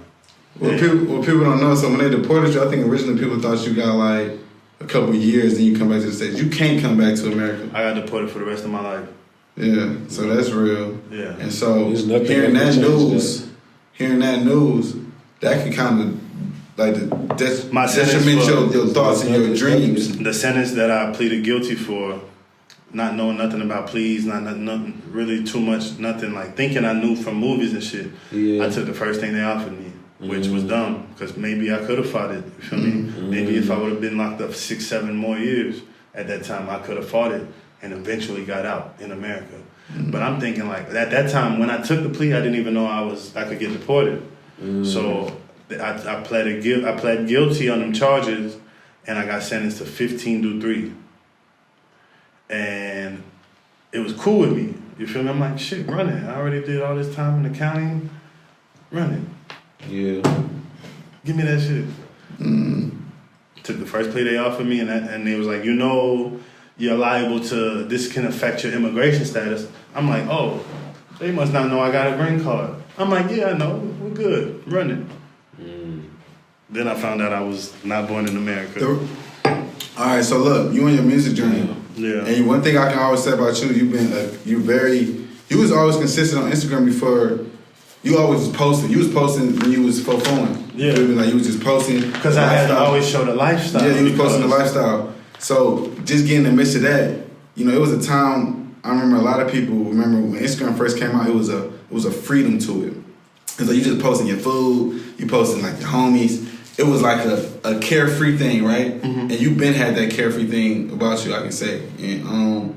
Well, people don't know, so when they deported you, I think originally people thought you got like a couple of years, then you come back to the States. You can't come back to America. I got deported for the rest of my life. Yeah, so that's real. Yeah. And so hearing that news, that can kind of like detriment your thoughts and your dreams. The sentence that I pleaded guilty for, not knowing nothing about pleas, nothing really too much, nothing like thinking I knew from movies and shit. Yeah. I took the first thing they offered me. Which was dumb, because maybe I could have fought it, you feel me? Maybe if I would have been locked up 6-7 more years at that time, I could have fought it and eventually got out in America. But I'm thinking like, at that time, when I took the plea, I didn't even know I could get deported. So I pled guilty on them charges, and I got sentenced to 15-3. And it was cool with me, you feel me? I'm like, shit, run it. I already did all this time in the county, run it. Yeah. Give me that shit. Took the first plea they offered me, and they was like, you're liable to, this can affect your immigration status. I'm like, oh, they must not know I got a green card. I'm like, yeah, I know, we're good, run it. Then I found out I was not born in America. All right, so look, you on your music journey. Yeah. And one thing I can always say about you, you was always consistent on Instagram before. You always was posting. You was posting when you was performing. Yeah. Like you was just posting. Because I had to always show the lifestyle. Yeah, you was posting the lifestyle. So just getting in the midst of that, it was a time, I remember a lot of people remember when Instagram first came out, it was a freedom to it. It's like you just posting your food, you posting like your homies. It was like a carefree thing, right? And you been had that carefree thing about you, I can say. And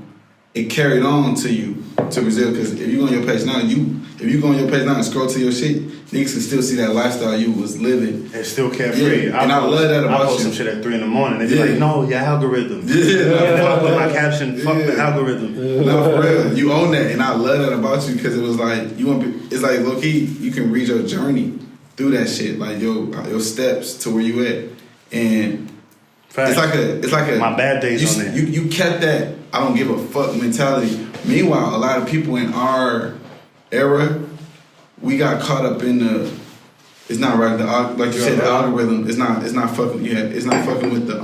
it carried on to Brazil, because if you go on your page now, and scroll to your shit, niggas can still see that lifestyle you was living. And still carefree. Yeah. I love that about you. I post some shit at 3 a.m. They be like, no, your algorithm. Fuck with my caption, fuck the algorithm. No, for real. You own that, and I love that about you, because it was like, it's like low key, you can read your journey through that shit, like your steps to where you at. And Facts. It's like a my bad days on there. You kept that I don't give a fuck mentality. Meanwhile, a lot of people in our era, we got caught up in it's not right. Like you said, the algorithm. It's not fucking. Yeah, it's not fucking with the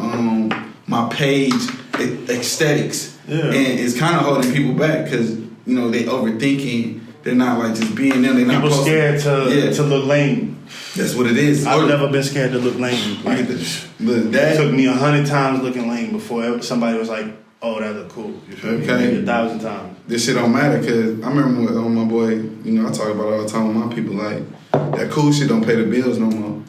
my page aesthetics. Yeah. And it's kind of holding people back, because they overthinking. They're not like just being them. They're not people scared to look lame. That's what it is. I've never been scared to look lame. Like, it took me 100 times looking lame before somebody was like, oh, that look cool. You feel me? 1,000 times. This shit don't matter because I remember when my boy, you know, I talk about it all the time with my people, like, that cool shit don't pay the bills no more.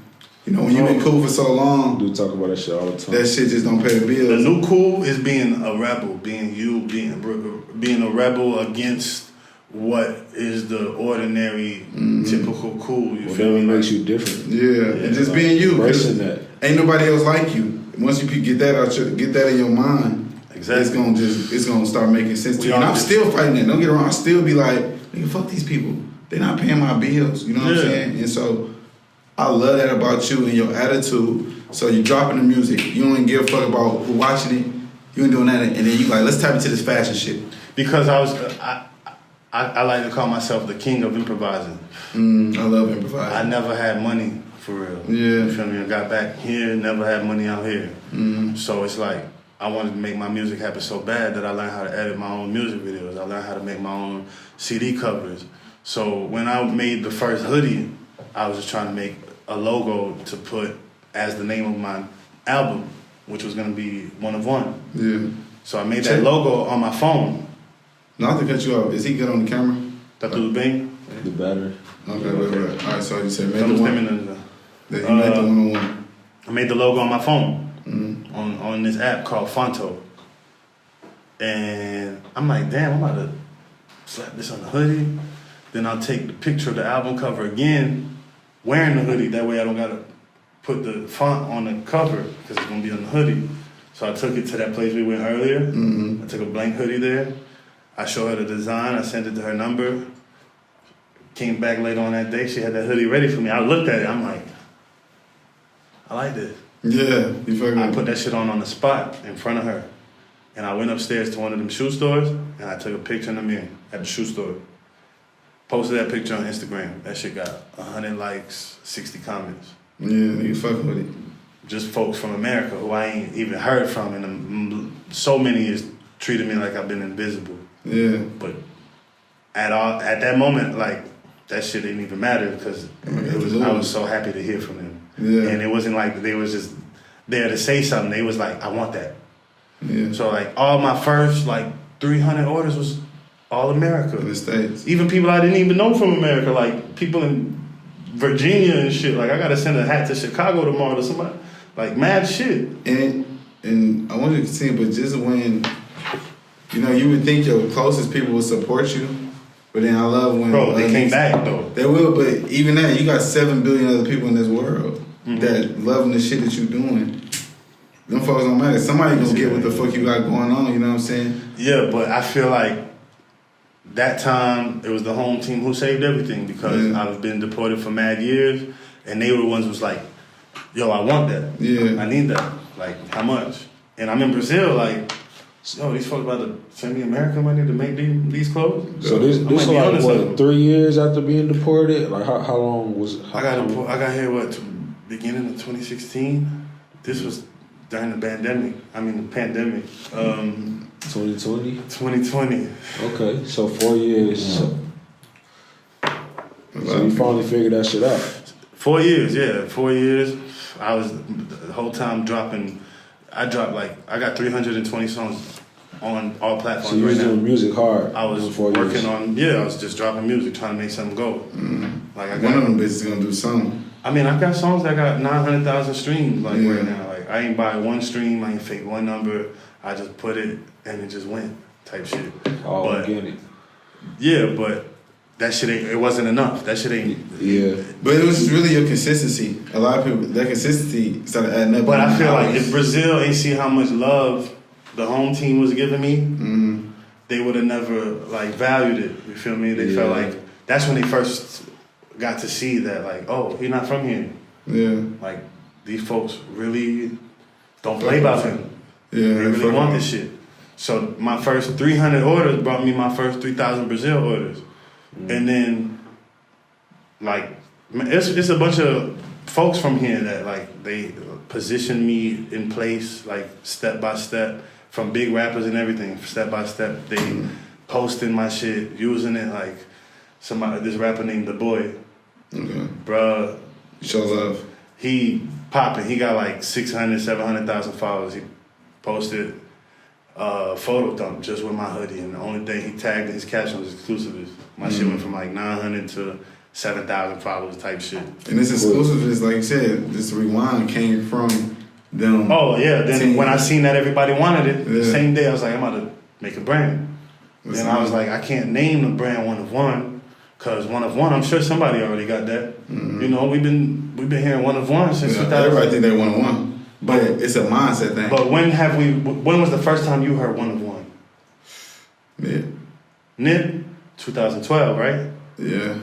You know, when you've been cool for so long, do talk about that shit all the time. That shit just don't pay the bills. The new cool is being a rebel, being a rebel against what is the ordinary, typical cool. You feel me? Makes you different. Yeah, and just being you. Embracing that. Ain't nobody else like you. Once you get that in your mind, exactly, it's gonna start making sense to you. And I'm still fighting that. Don't get wrong. I still be like, nigga, fuck these people. They're not paying my bills. You know what I'm saying? And so I love that about you and your attitude. So you dropping the music. You don't even give a fuck about who watching it. You ain't doing that. And then you like, let's tap into this fashion shit. Because I like to call myself the king of improvising. I love improvising. I never had money for real. Yeah. You feel me? I got back here, never had money out here. So it's like, I wanted to make my music happen so bad that I learned how to edit my own music videos. I learned how to make my own CD covers. So when I made the first hoodie, I was just trying to make a logo to put as the name of my album, which was going to be One of One. Yeah. So I made that logo on my phone. Not to cut you off, is he good on the camera? Tudo bem? The battery. Okay. All right, so you said made the one. You made the one-on-one. I made the logo on my phone on this app called Fonto. And I'm like, damn, I'm about to slap this on the hoodie. Then I'll take the picture of the album cover again, wearing the hoodie. That way I don't got to put the font on the cover because it's going to be on the hoodie. So I took it to that place we went earlier. I took a blank hoodie there. I showed her the design. I sent it to her number. Came back later on that day. She had that hoodie ready for me. I looked at it. I'm like, I like this. Yeah, you fucking. I put that shit on the spot in front of her. And I went upstairs to one of them shoe stores and I took a picture in the mirror at the shoe store. Posted that picture on Instagram. That shit got 100 likes, 60 comments. Yeah, you fucking with it. Just folks from America who I ain't even heard from in so many years treated me like I've been invisible. Yeah. But at that moment, like, that shit didn't even matter because I was so happy to hear from them. Yeah. And it wasn't like they was just there to say something. They was like, I want that. Yeah. So like all my first 300 orders was all America. In the States. Even people I didn't even know from America, like people in Virginia and shit. Like I gotta send a hat to Chicago tomorrow to somebody. Like mad shit. And I want you to continue, but just when you would think your closest people would support you, but then I love when they came back though. They will, but even that, you got 7 billion other people in this world that loving the shit that you doing. Them folks don't matter. Somebody gonna get what the fuck you got going on, you know what I'm saying? Yeah, but I feel like that time it was the home team who saved everything because I've been deported for mad years and they were the ones who was like, yo, I want that. Yeah. I need that. Like, how much? And I'm in Brazil, like, yo, these folks about to send me American money to make these clothes? So this was like, what, 3 years after being deported? Like, how long was it? I got here, beginning of 2016? This was during the pandemic. 2020? 2020. Okay, so 4 years. So you finally figured that shit out. 4 years, yeah. 4 years. I was the whole time dropping. I got 320 songs on all platforms. So you was doing music hard. I was working on. I was just dropping music, trying to make something go. Like I got one of them bitches gonna do something. I got songs that got 900,000 streams right now. Like I ain't buy one stream, I ain't fake one number. I just put it and it just went type shit. All organic. Yeah, but that shit it wasn't enough. That shit ain't. Yeah. But it was really your consistency. A lot of people, that consistency started adding up. But I feel like if Brazil ain't see how much love the home team was giving me, they would have never valued it. You feel me? They felt like that's when they first got to see that oh, he's not from here. Yeah. Like these folks really don't play about him. Yeah. They really want this shit. So my first 300 orders brought me my first 3,000 Brazil orders. And then, it's a bunch of folks from here that, they position me in place, step by step, from big rappers and everything, step by step. They posting my shit, using it, this rapper named The Boy. Okay. Bruh. Show love. He popping. He got 600,000, 700,000 followers. He posted photo dump just with my hoodie, and the only thing he tagged in his caption was exclusives. My shit went from like 900 to 7,000 followers type shit. And this exclusive is, like you said, this rewind came from them. Oh yeah, then when I seen that everybody wanted it, the same day I was like, I'm about to make a brand. Then I was like, I can't name the brand One of One, cause One of One, I'm sure somebody already got that. Mm-hmm. You know, we've been hearing One of One since 2000. Everybody think they One of One, but it's a mindset thing. But when was the first time you heard One of One? Nip? 2012, right? Yeah.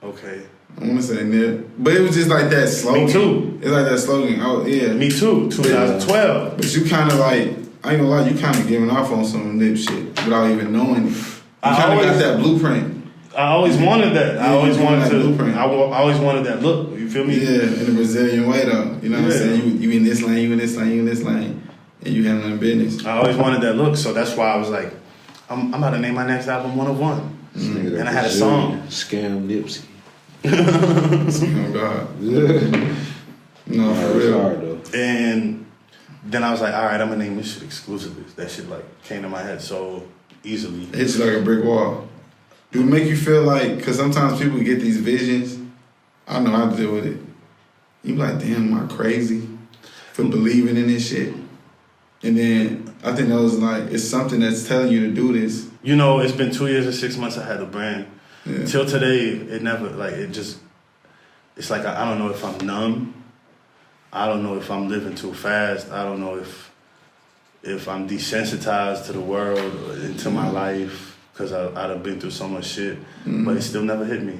Okay. I want to say Nip, but it was just like that slogan. Me too. It's like that slogan. Oh yeah. Me too. 2012. Yeah. But you kind of like, I ain't gonna lie, you kind of giving off on some Nip shit without even knowing it. You kind of got that blueprint. I always wanted that. Yeah, I always wanted to. Blueprint. I always wanted that look. You feel me? Yeah, in the Brazilian way though. You know what I'm saying? You in this lane, you in this lane, you in this lane, and you handling business. I always wanted that look, so that's why I was like, I'm about to name my next album One of One. Mm-hmm. And I had a song. Scam Nipsey. Oh God. Yeah. No, for real. Hard, though. And then I was like, all right, I'm gonna name this shit Exclusives. That shit like came to my head so easily. It hits you like a brick wall. Do it make you feel like, because sometimes people get these visions, I know how to deal with it. You be like, damn, am I crazy for believing in this shit? And then I think that was like, it's something that's telling you to do this. You know, it's been 2 years and 6 months I had the brand. Yeah. Till today, it never, like, it's like, I don't know if I'm numb. I don't know if I'm living too fast. I don't know if I'm desensitized to the world or into my life. Because I'd have been through so much shit, but it still never hit me.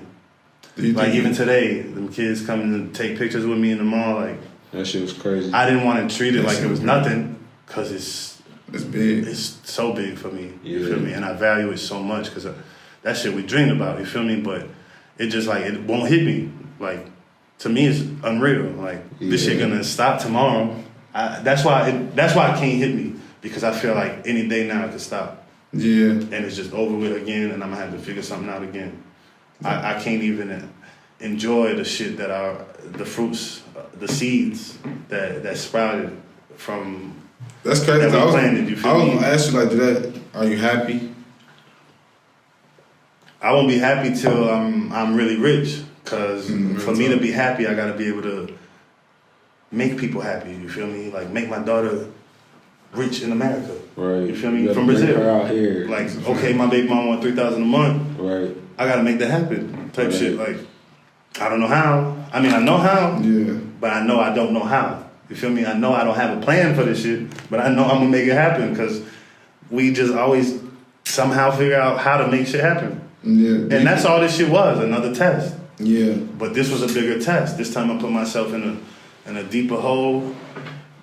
Like even today, them kids coming to take pictures with me in the mall, like that shit was crazy. I didn't want to treat it like it was nothing, because it's big. It's so big for me. You feel me? And I value it so much because that shit we dreamed about. You feel me? But it just like it won't hit me. Like to me, it's unreal. Like this shit gonna stop tomorrow. That's why it can't hit me, because I feel like any day now it could stop. Yeah. And it's just over with again, and I'm gonna have to figure something out again. I can't even enjoy the shit that the fruits, the seeds that sprouted from. That's crazy. That we planted, you feel me? I was gonna ask you like, are you happy? I won't be happy till I'm really rich, cause for me to be happy, I gotta be able to make people happy. You feel me? Like make my daughter rich in America. Right. You feel me? From Brazil. Her out here. Like, okay, my baby mom want $3,000 a month. Right. I gotta make that happen. Type shit. Like, I don't know how. I mean, I know how. Yeah. But I know I don't know how. You feel me? I know I don't have a plan for this shit, but I know I'm gonna make it happen, because we just always somehow figure out how to make shit happen. Yeah. And that's all this shit was, another test. Yeah. But this was a bigger test. This time I put myself in a deeper hole,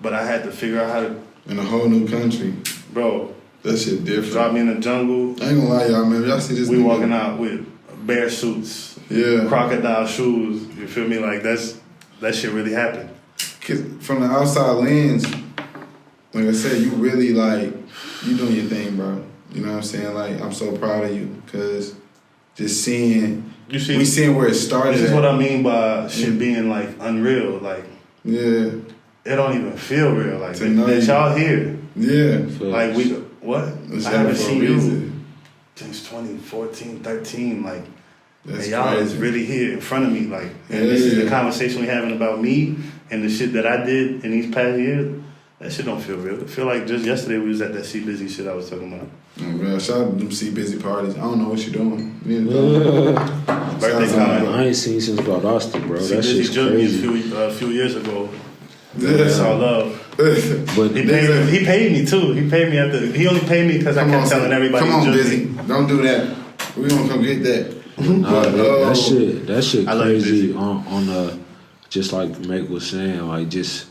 but I had to figure out how to. In a whole new country. Bro. That shit different. Drop me in the jungle. I ain't gonna lie, y'all, man. Y'all see this? We walking out with bear suits. Yeah. Crocodile shoes. You feel me? Like that shit really happened. Cause from the outside lens, like I said, you really like, you doing your thing, bro. You know what I'm saying? Like, I'm so proud of you, cause just seeing, we seeing where it started. This is what I mean by shit being like unreal. Like, yeah. It don't even feel real. Like that y'all here. Yeah. Like what? I haven't seen you since 2014, 13. Like, and y'all is really here in front of me. Like, and this is the conversation we having about me and the shit that I did in these past years. That shit don't feel real. It feel like just yesterday we was at that See Busy shit I was talking about. Oh, man, shout out to them See Busy parties. I don't know what you're doing. Birthday coming. I ain't seen since about Austin, bro. See that shit's crazy. A few years ago. Yeah. That's all love. But he paid me too. He paid me he only paid me because I kept telling everybody. Come on, Busy. Don't do that. We gonna come get that. That shit crazy on just like Meg was saying, like just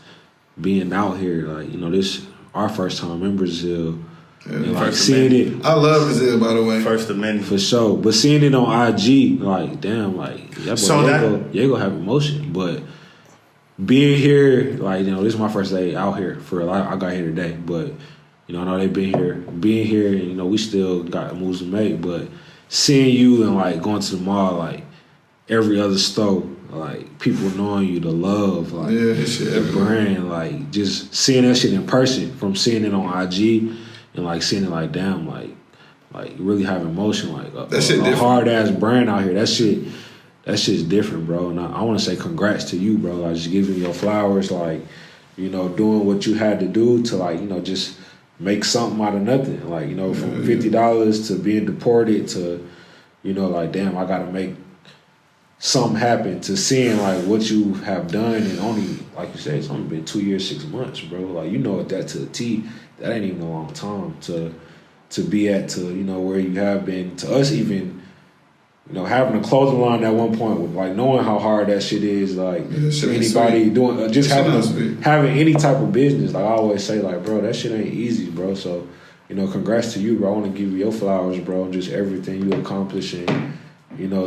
being out here, like, you know, this our first time in Brazil. Yeah, and like seeing it. I love Brazil, by the way. First of many. For sure. But seeing it on IG, like, damn, like Yego have emotion. But being here, like, you know, this is my first day out here I got here today, but you know, I know they've been here. Being here, you know, we still got moves to make, but seeing you and like going to the mall, like every other store, like people knowing you, the love, like the brand, like just seeing that shit in person from seeing it on IG and like seeing it like damn, like you really have emotion, like a hard ass brand out here. That shit's different, bro. And I want to say congrats to you, bro. Like just giving your flowers, like doing what you had to do to like just make something out of nothing. Like from $50 to being deported to like damn, I gotta make something happen, to seeing like what you have done, and only like you said, it's only been 2 years, 6 months, bro. Like that to the T. That ain't even a long time to be at to where you have been. To us even having a clothing line at one point with like knowing how hard that shit is, like anybody doing just having any type of business. Like I always say, like bro, that shit ain't easy, bro. So congrats to you, bro. I want to give you your flowers, bro, and just everything you accomplishing.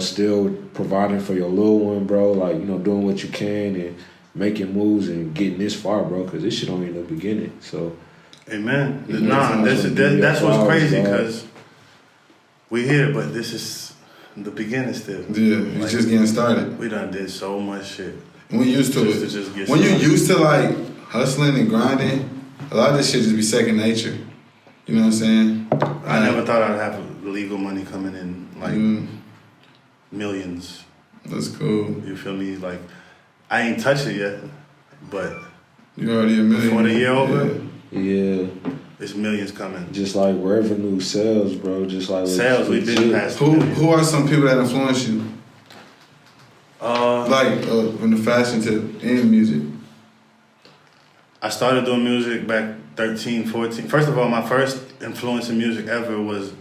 Still providing for your little one, bro. Like doing what you can and making moves and getting this far, bro. Because this shit only in the beginning. So. Amen. That's what's crazy, because we here, but this is the beginning still. Yeah, it's just getting started. We done did so much shit. We're used to it. When you're used to like hustling and grinding, a lot of this shit just be second nature. You know what I'm saying? I never thought I'd have legal money coming in, like millions. That's cool. You feel me? Like I ain't touched it yet, but you already a million. Before the year over. Yeah. It's millions coming. Just like revenue, sales, bro. Just like sales, we've been past. Who are some people that influence you? From the fashion to in music. I started doing music back 13, 14. First of all, my first influence in music ever was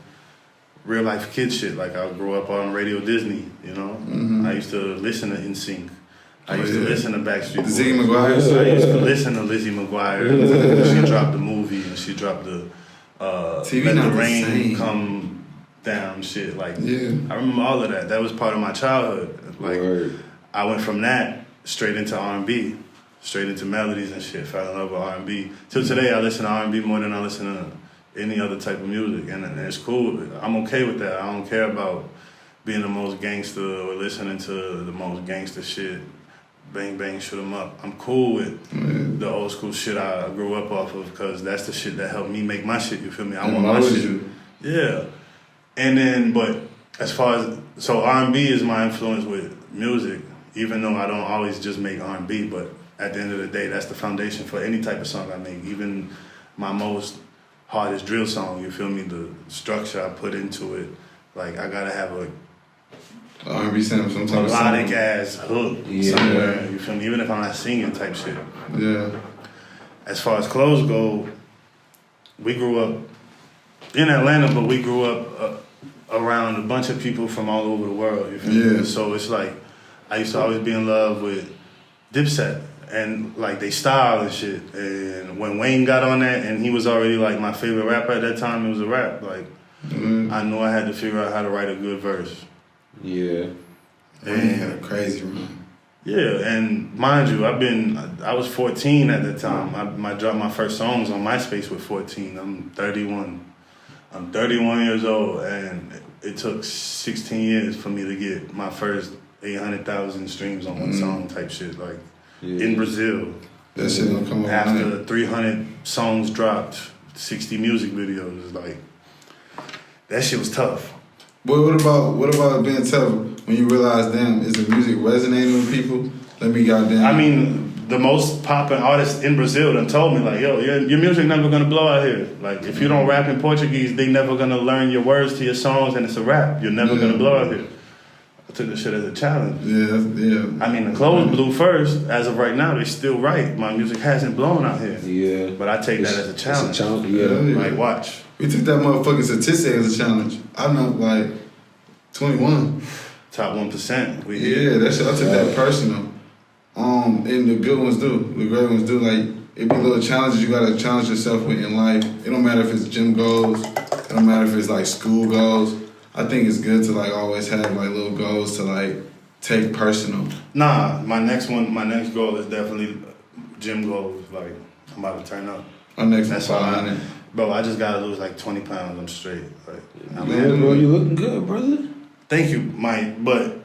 real life kid shit. Like I grew up on Radio Disney, I used to listen to NSYNC. I used to listen to Backstreet Boys. Ziggy McGuire. I used to listen to Lizzie McGuire. She dropped the movie and she dropped the TV Let not the Rain the same. Come Down shit. Like I remember all of that. That was part of my childhood. Like I went from that straight into R&B, straight into melodies and shit. Fell in love with R&B. Till today, I listen to R&B more than I listen to any other type of music, and it's cool. I'm okay with that. I don't care about being the most gangster or listening to the most gangster shit. Bang, bang, shoot 'em up. I'm cool with the old school shit I grew up off of, because that's the shit that helped me make my shit, you feel me? I want my shit. Yeah. And then, but as far as, so R&B is my influence with music, even though I don't always just make R&B, but at the end of the day, that's the foundation for any type of song I make. Even my most hardest drill song, you feel me? The structure I put into it, like I gotta have a R&B sample, some type melodic of ass hook somewhere, you feel me? Even if I'm not singing type shit. Yeah. As far as clothes go, we grew up in Atlanta, but we grew up around a bunch of people from all over the world, you feel me? So it's like, I used to always be in love with Dipset and like they style and shit. And when Wayne got on that, and he was already like my favorite rapper at that time, it was a rap. Like I knew I had to figure out how to write a good verse. Yeah. And he had a crazy run. Yeah, and mind you, I was 14 at the time. I dropped my first songs on MySpace with 14. I'm 31. I'm 31 years old, and it took 16 years for me to get my first 800,000 streams on one song type shit, like in Brazil. That shit don't come after 300 songs dropped, 60 music videos, like that shit was tough. But what about being tough when you realize, damn, is the music resonating with people? Let me goddamn. I mean, the most popping artists in Brazil done told me like, yo, your music never gonna blow out here. Like if you don't rap in Portuguese, they never gonna learn your words to your songs, and it's a rap. You're never gonna blow out here. I took this shit as a challenge. Yeah. I mean, the clothes blew first. As of right now, they still right. My music hasn't blown out here. Yeah. But I take that as a challenge. It's a challenge. Yeah. Like, watch. We took that motherfucking statistic as a challenge. I'm not like 21. Top 1%. That shit. I took that personal. And the good ones do. The great ones do. Like, it be little challenges you gotta challenge yourself with in life. It don't matter if it's gym goals. It don't matter if it's like school goals. I think it's good to like always have like little goals to like take personal. Nah, my next goal is definitely gym goals. Like, I'm about to turn up. Our next one's 500. Bro, I just gotta lose like 20 pounds. I'm straight. Like, bro, you looking good, brother. Thank you, Mike. But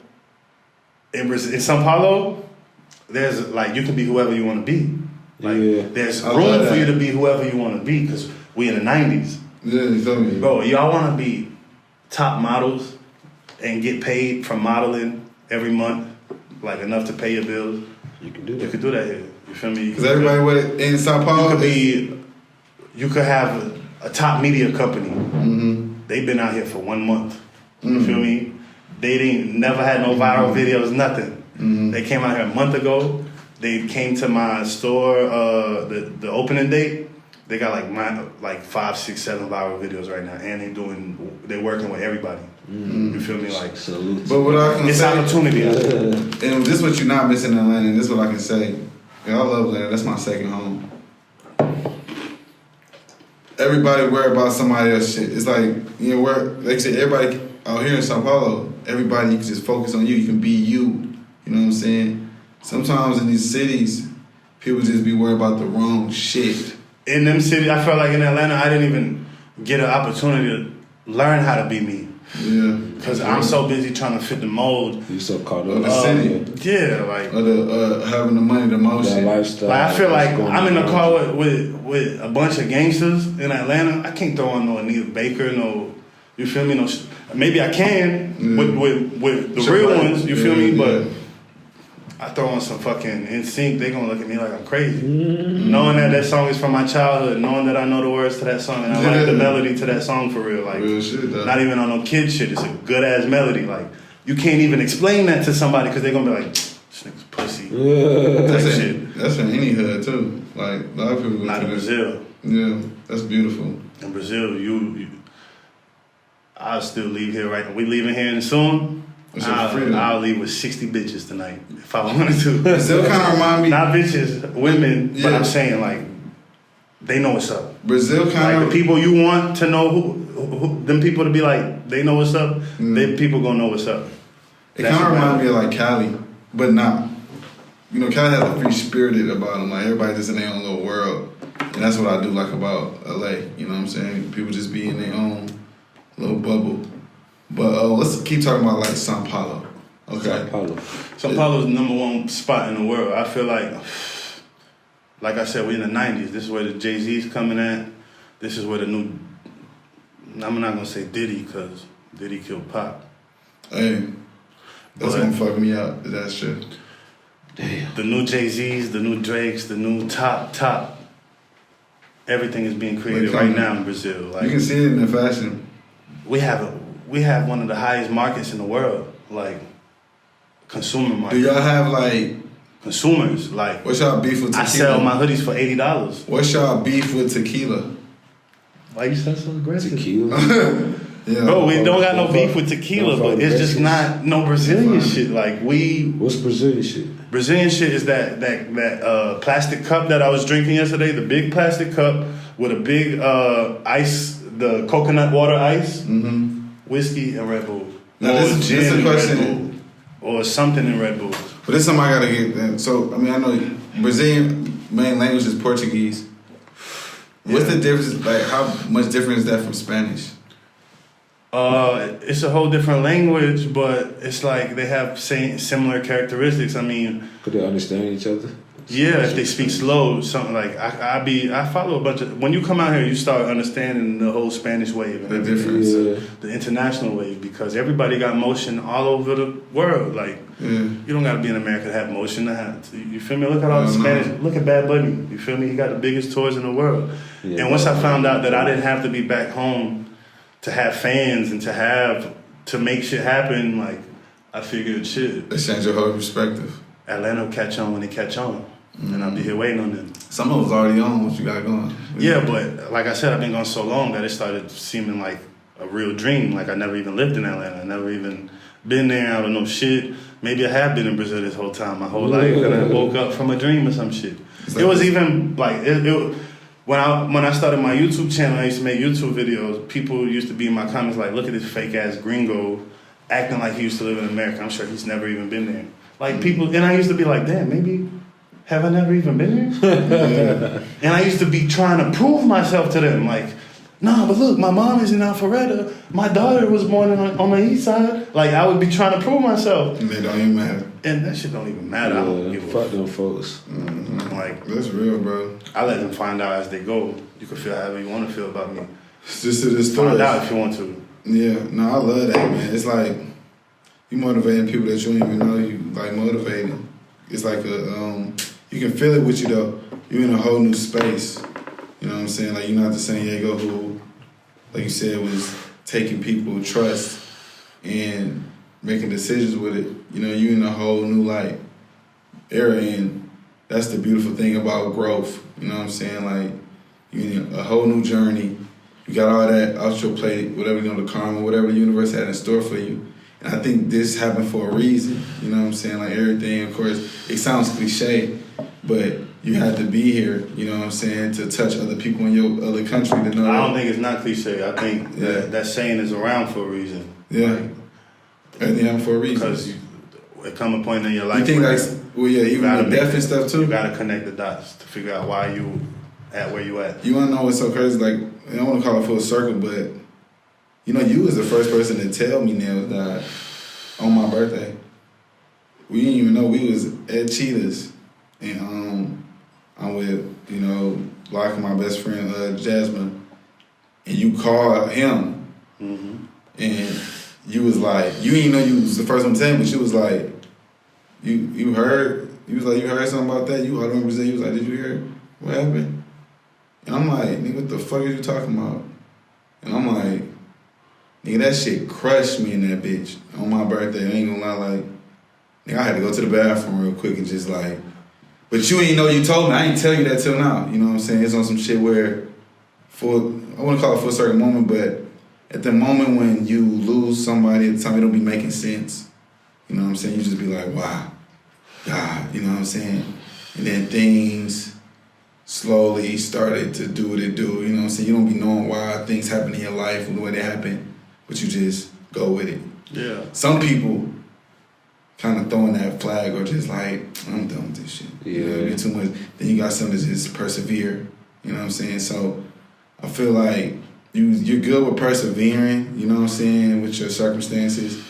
in Sao Paulo, there's like you can be whoever you want to be. Like there's room for you to be whoever you want to be, because we in the 90s. Yeah, you told me. Bro, y'all want to be top models and get paid from modeling every month, like enough to pay your bills? You can do that. You could do that here. You feel me? Because everybody in Sao Paulo, you could have a top media company. Mm-hmm. They've been out here for 1 month. You feel me? They never had no viral videos, nothing. Mm-hmm. They came out here a month ago. They came to my store, the opening date. They got like 5, 6, 7 viral videos right now, and they're working with everybody. Mm-hmm. You feel me? Like salute. But what I can it's say, opportunity. And this is what you're not missing in Atlanta. And this is what I can say. I love Atlanta. That's my second home. Everybody worry about somebody else's shit. It's like, you know, like I said, everybody out here in Sao Paulo, everybody, you can just focus on you. You can be you. You know what I'm saying? Sometimes in these cities, people just be worried about the wrong shit. In them cities, I felt like in Atlanta, I didn't even get an opportunity to learn how to be me. Yeah. Because I'm so busy trying to fit the mold. You so caught up in the city. Yeah, like. Or the having the money, the motion. Lifestyle. Like, I feel like I'm in the car with a bunch of gangsters in Atlanta. I can't throw on no Anita Baker, no, you feel me? No, maybe I can with the real ones, you feel me? But I throw on some fucking NSYNC, they gonna look at me like I'm crazy. Mm-hmm. Knowing that song is from my childhood, knowing that I know the words to that song and I like the melody to that song for real. Like, real shit, not even on no kid shit. It's a good ass melody. Like, you can't even explain that to somebody because they're gonna be like, this nigga's pussy. That's in any hood too. Like, a lot of people go not in Brazil. Yeah, that's beautiful. In Brazil, I'll still leave here right now. We leaving here soon. I'll leave with 60 bitches tonight if I wanted to. Brazil kind of remind me. Not bitches, women, but I'm saying like they know what's up. Brazil kind of like the people you want to know who them people to be like they know what's up. They people gonna know what's up. It kind of reminds me of like Cali, but not. You know, Cali has a free spirited about them. Like everybody just in their own little world, and that's what I do like about LA. You know what I'm saying? People just be in their own little bubble. But let's keep talking about like Sao Paulo. Okay. Sao Paulo is the #1 spot in the world. I feel like I said, we're in the 90s. This is where the Jay-Z's coming at. This is where the new, I'm not gonna say Diddy because Diddy killed Pop. Hey, that's gonna fuck me up. That's true. Damn. The new Jay-Z's, the new Drakes, the new top. Everything is being created right now in Brazil. Like, you can see it in the fashion. We have one of the highest markets in the world, like consumer market. Do y'all have like consumers? Like, what's y'all beef with tequila? I sell my hoodies for $80. What's y'all beef with tequila? Why you sound so aggressive? Tequila. Yeah. Bro, we don't got no beef with tequila, but it's just not no Brazilian shit. Like what's Brazilian shit? Brazilian shit is that plastic cup that I was drinking yesterday, the big plastic cup with a big ice, the coconut water ice. Mm-hmm. Whiskey and Red Bull. Now this is a question. Or something in Red Bull. But this is something I gotta get. So, I mean, I know Brazilian main language is Portuguese. What's the difference? Like, how much different is that from Spanish? It's a whole different language, but it's like they have similar characteristics. I mean, could they understand each other? Yeah, if they speak slow, something like I follow a bunch of. When you come out here, you start understanding the whole Spanish wave and the difference, the international wave, because everybody got motion all over the world. Like you don't got to be in America to have motion. You feel me? Look at all the Spanish. Look at Bad Bunny. You feel me? He got the biggest tours in the world. Yeah, and once I found out that I didn't have to be back home to have fans and to make shit happen, like I figured shit. It changed your whole perspective. Atlanta will catch on when they catch on. And I'll be here waiting on them. Some of us already on what you got going. Yeah, but like I said, I've been gone so long that it started seeming like a real dream. Like I never even lived in Atlanta. I never even been there. I don't know shit. Maybe I have been in Brazil this whole time, my whole life, and I woke up from a dream or some shit. It was even like when I started my YouTube channel, I used to make YouTube videos. People used to be in my comments like, "Look at this fake ass gringo acting like he used to live in America. I'm sure he's never even been there." Like people, and I used to be like, "Damn, maybe." Have I never even been here? And I used to be trying to prove myself to them. Like, nah, but look, my mom is in Alpharetta. My daughter was born on the east side. Like, I would be trying to prove myself. And they don't even matter. And that shit don't even matter. I don't give a fuck them folks. Mm-hmm. Like, that's real, bro. I let them find out as they go. You can feel however you want to feel about me. Just to the story. Find out if you want to. Yeah, no, I love that, man. It's like you motivating people that you don't even know you like motivating. It's like a you can feel it with you though. You're in a whole new space. You know what I'm saying? Like you're not the same Yego who, like you said, was taking people trust and making decisions with it. You know, you're in a whole new like era, and that's the beautiful thing about growth. You know what I'm saying? Like you're in a whole new journey. You got all that out your plate, whatever, you know, the karma, whatever the universe had in store for you. And I think this happened for a reason. You know what I'm saying? Like everything, of course, it sounds cliche, but you had to be here, you know what I'm saying, to touch other people in your other country to know. I don't think it's not cliche. I think that saying is around for a reason. Yeah. Like, everything happened for a reason. Because there come a point in your life you think like, well, yeah, even with death and stuff too? You got to connect the dots to figure out why you at where you at. You want to know what's so crazy? Like, I don't want to call it full circle, but, you know, you was the first person to tell me Nails died on my birthday. We didn't even know we was at Cheetahs. And I'm with, you know, like my best friend, Jasmine. And you called him. Mm-hmm. And you was like, you didn't know you was the first one to tell me, but you was like, you heard, you was like, you heard something about that? You all in Brazil, you was like, did you hear what happened? And I'm like, nigga, what the fuck are you talking about? And I'm like, nigga, that shit crushed me in that bitch on my birthday. I ain't gonna lie, like, nigga, I had to go to the bathroom real quick and just like, but you ain't know you told me. I ain't tell you that till now. You know what I'm saying? It's on some shit where, I wouldn't call it full circle moment, but at the moment when you lose somebody, at the time it don't be making sense. You know what I'm saying? You just be like, wow, God, you know what I'm saying? And then things slowly started to do what it do. You know what I'm saying? You don't be knowing why things happen in your life and the way they happen, but you just go with it. Yeah. Some people kind of throwing that flag or just like, I'm done with this shit. Yeah. You know, it'd be too much. Then you got some that just persevere. You know what I'm saying? So I feel like you're good with persevering, you know what I'm saying, with your circumstances.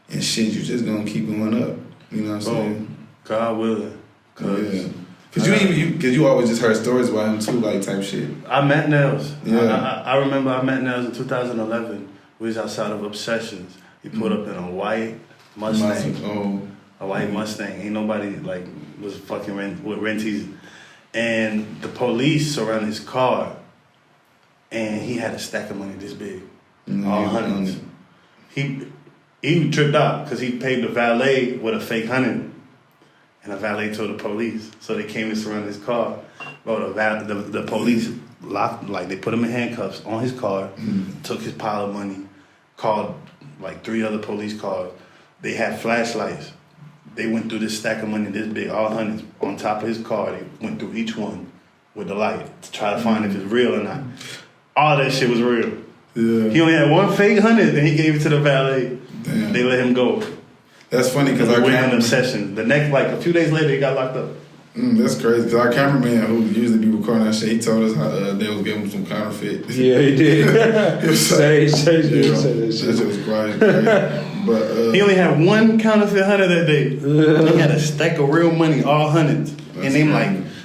And shit, you just gonna keep going up. You know what I'm saying? God willing. Cause you always just heard stories about him too, like type shit. I met Nels. Yeah. I remember I met Nels in 2011. We was outside of Obsessions. He pulled up in a white Mustang. A white Mustang. Ain't nobody like was fucking with renties. And the police surrounded his car. And he had a stack of money this big. All hundreds. He tripped out because he paid the valet with a fake $100. And the valet told the police. So they came and surrounded his car. Bro, the police locked, like they put him in handcuffs on his car, took his pile of money, called like 3 other police cars. They had flashlights. They went through this stack of money this big, all hundreds, on top of his car. They went through each one with the light to try to find if it's real or not. All that shit was real. Yeah. He only had one fake $100 and he gave it to the valet. Damn. They let him go. That's funny because our cameraman obsession. The next, like a few days later, he got locked up. That's crazy because our cameraman who usually be recording that shit, he told us how they was giving him some counterfeit. Yeah, he did. He was saying that shit was crazy. But he only had one counterfeit $100 that day. He had a stack of real money, all hundreds, and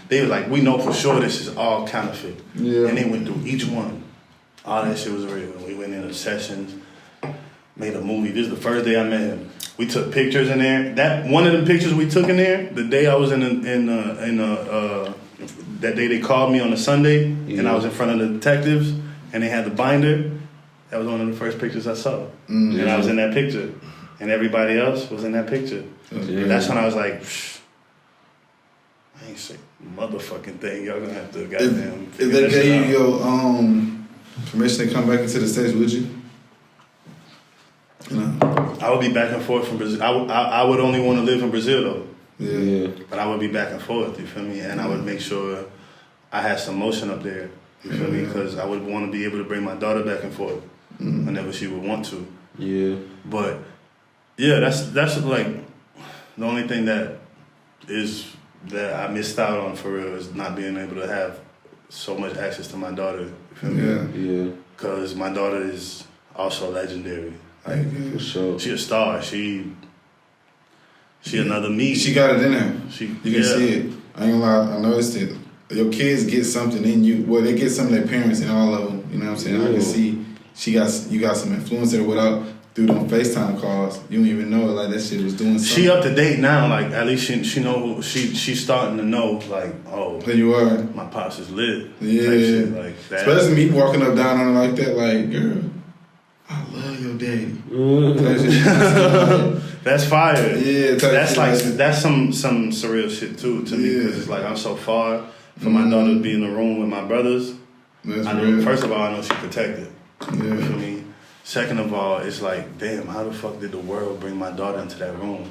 they were like, we know for sure this is all counterfeit. Yeah. And they went through each one. All that shit was real. We went into sessions. Made a movie. This is the first day I met him. We took pictures in there. That one of the pictures we took in there, the day I was that day they called me on a Sunday, and I was in front of the detectives, and they had the binder. That was one of the first pictures I saw, and I was in that picture, and everybody else was in that picture. That's when I was like, I ain't say motherfucking thing. Y'all gonna have to goddamn. If they gave you your permission to come back into the States, would you? No. I would be back and forth from Brazil. I would only want to live in Brazil though. Yeah. But I would be back and forth. You feel me? And I would make sure I had some motion up there. You feel me? Because I would want to be able to bring my daughter back and forth whenever she would want to. Yeah. But yeah, that's like the only thing that I missed out on for real is not being able to have so much access to my daughter. You feel me? Yeah. Because my daughter is also legendary. Like, for sure. She a star. She another me. She got it in her. You can see it. I ain't gonna lie. I noticed it. Your kids get something in you. Well, they get some of their parents in all of them. You know what I'm saying? I can see you got some influence there without through them FaceTime calls. You don't even know like that shit was doing something. She up to date now. Like at least she know she's starting to know. Like there you are. My pops is lit. Yeah. Type shit like that. Especially me walking up down on her like that. Like girl, I love your daddy. That's fire. Yeah. That's like that's some surreal shit too to me because it's like I'm so far from my daughter to be in the room with my brothers. That's real. First of all, I know she's protected. Yeah. You feel me? Second of all, it's like, damn, how the fuck did the world bring my daughter into that room?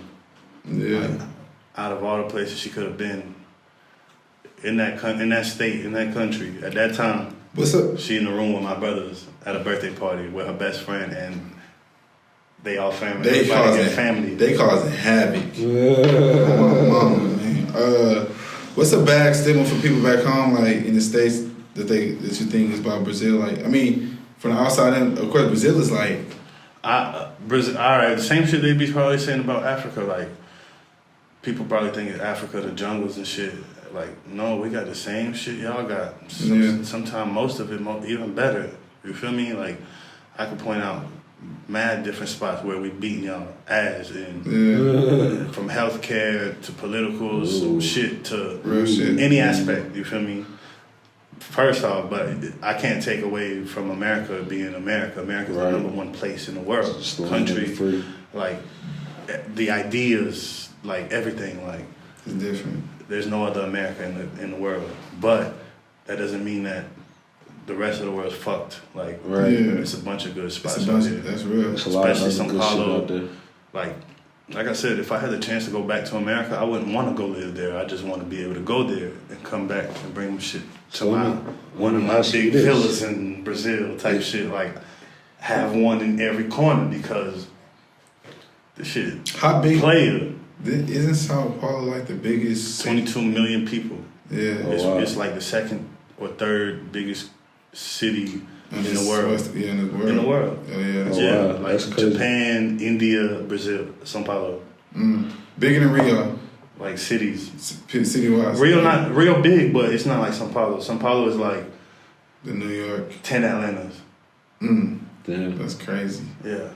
Yeah. Like, out of all the places she could have been in that state, in that country, at that time. What's up? She in the room with my brothers at a birthday party with her best friend, and they all family. They causing havoc. Yeah. Mama, man. What's a bad stigma for people back home, like in the States, that you think is about Brazil? Like, I mean, from the outside in, of course, Brazil is like... Brazil, all right, the same shit they be probably saying about Africa. Like, people probably think it's Africa, the jungles and shit. Like, no, we got the same shit y'all got. Sometimes most of it even better. You feel me? Like, I could point out mad different spots where we beating y'all ass in from healthcare to political shit to real shit. Any aspect. You feel me? First off, but I can't take away from America being America. America's the number one place in the world. Country, like the ideas, like everything, like it's different. There's no other America in the world, but that doesn't mean that the rest of the world's fucked. Like it's a bunch of good spots out here. That's real. Especially Sao Paulo. Like I said, if I had the chance to go back to America, I wouldn't want to go live there. I just want to be able to go there and come back and bring shit to one of my big villas in Brazil type shit. Like, have one in every corner because the shit. How big? Player. Isn't Sao Paulo like the biggest? 22 million people. Yeah. It's like the second or third biggest city in the world. In the world. Oh, yeah. Like Japan, India, Brazil, Sao Paulo. Bigger than Rio. Like cities. City-wise. Rio big, but it's not like Sao Paulo. Sao Paulo is like the New York. 10 Atlantas. Damn. That's crazy. Yeah.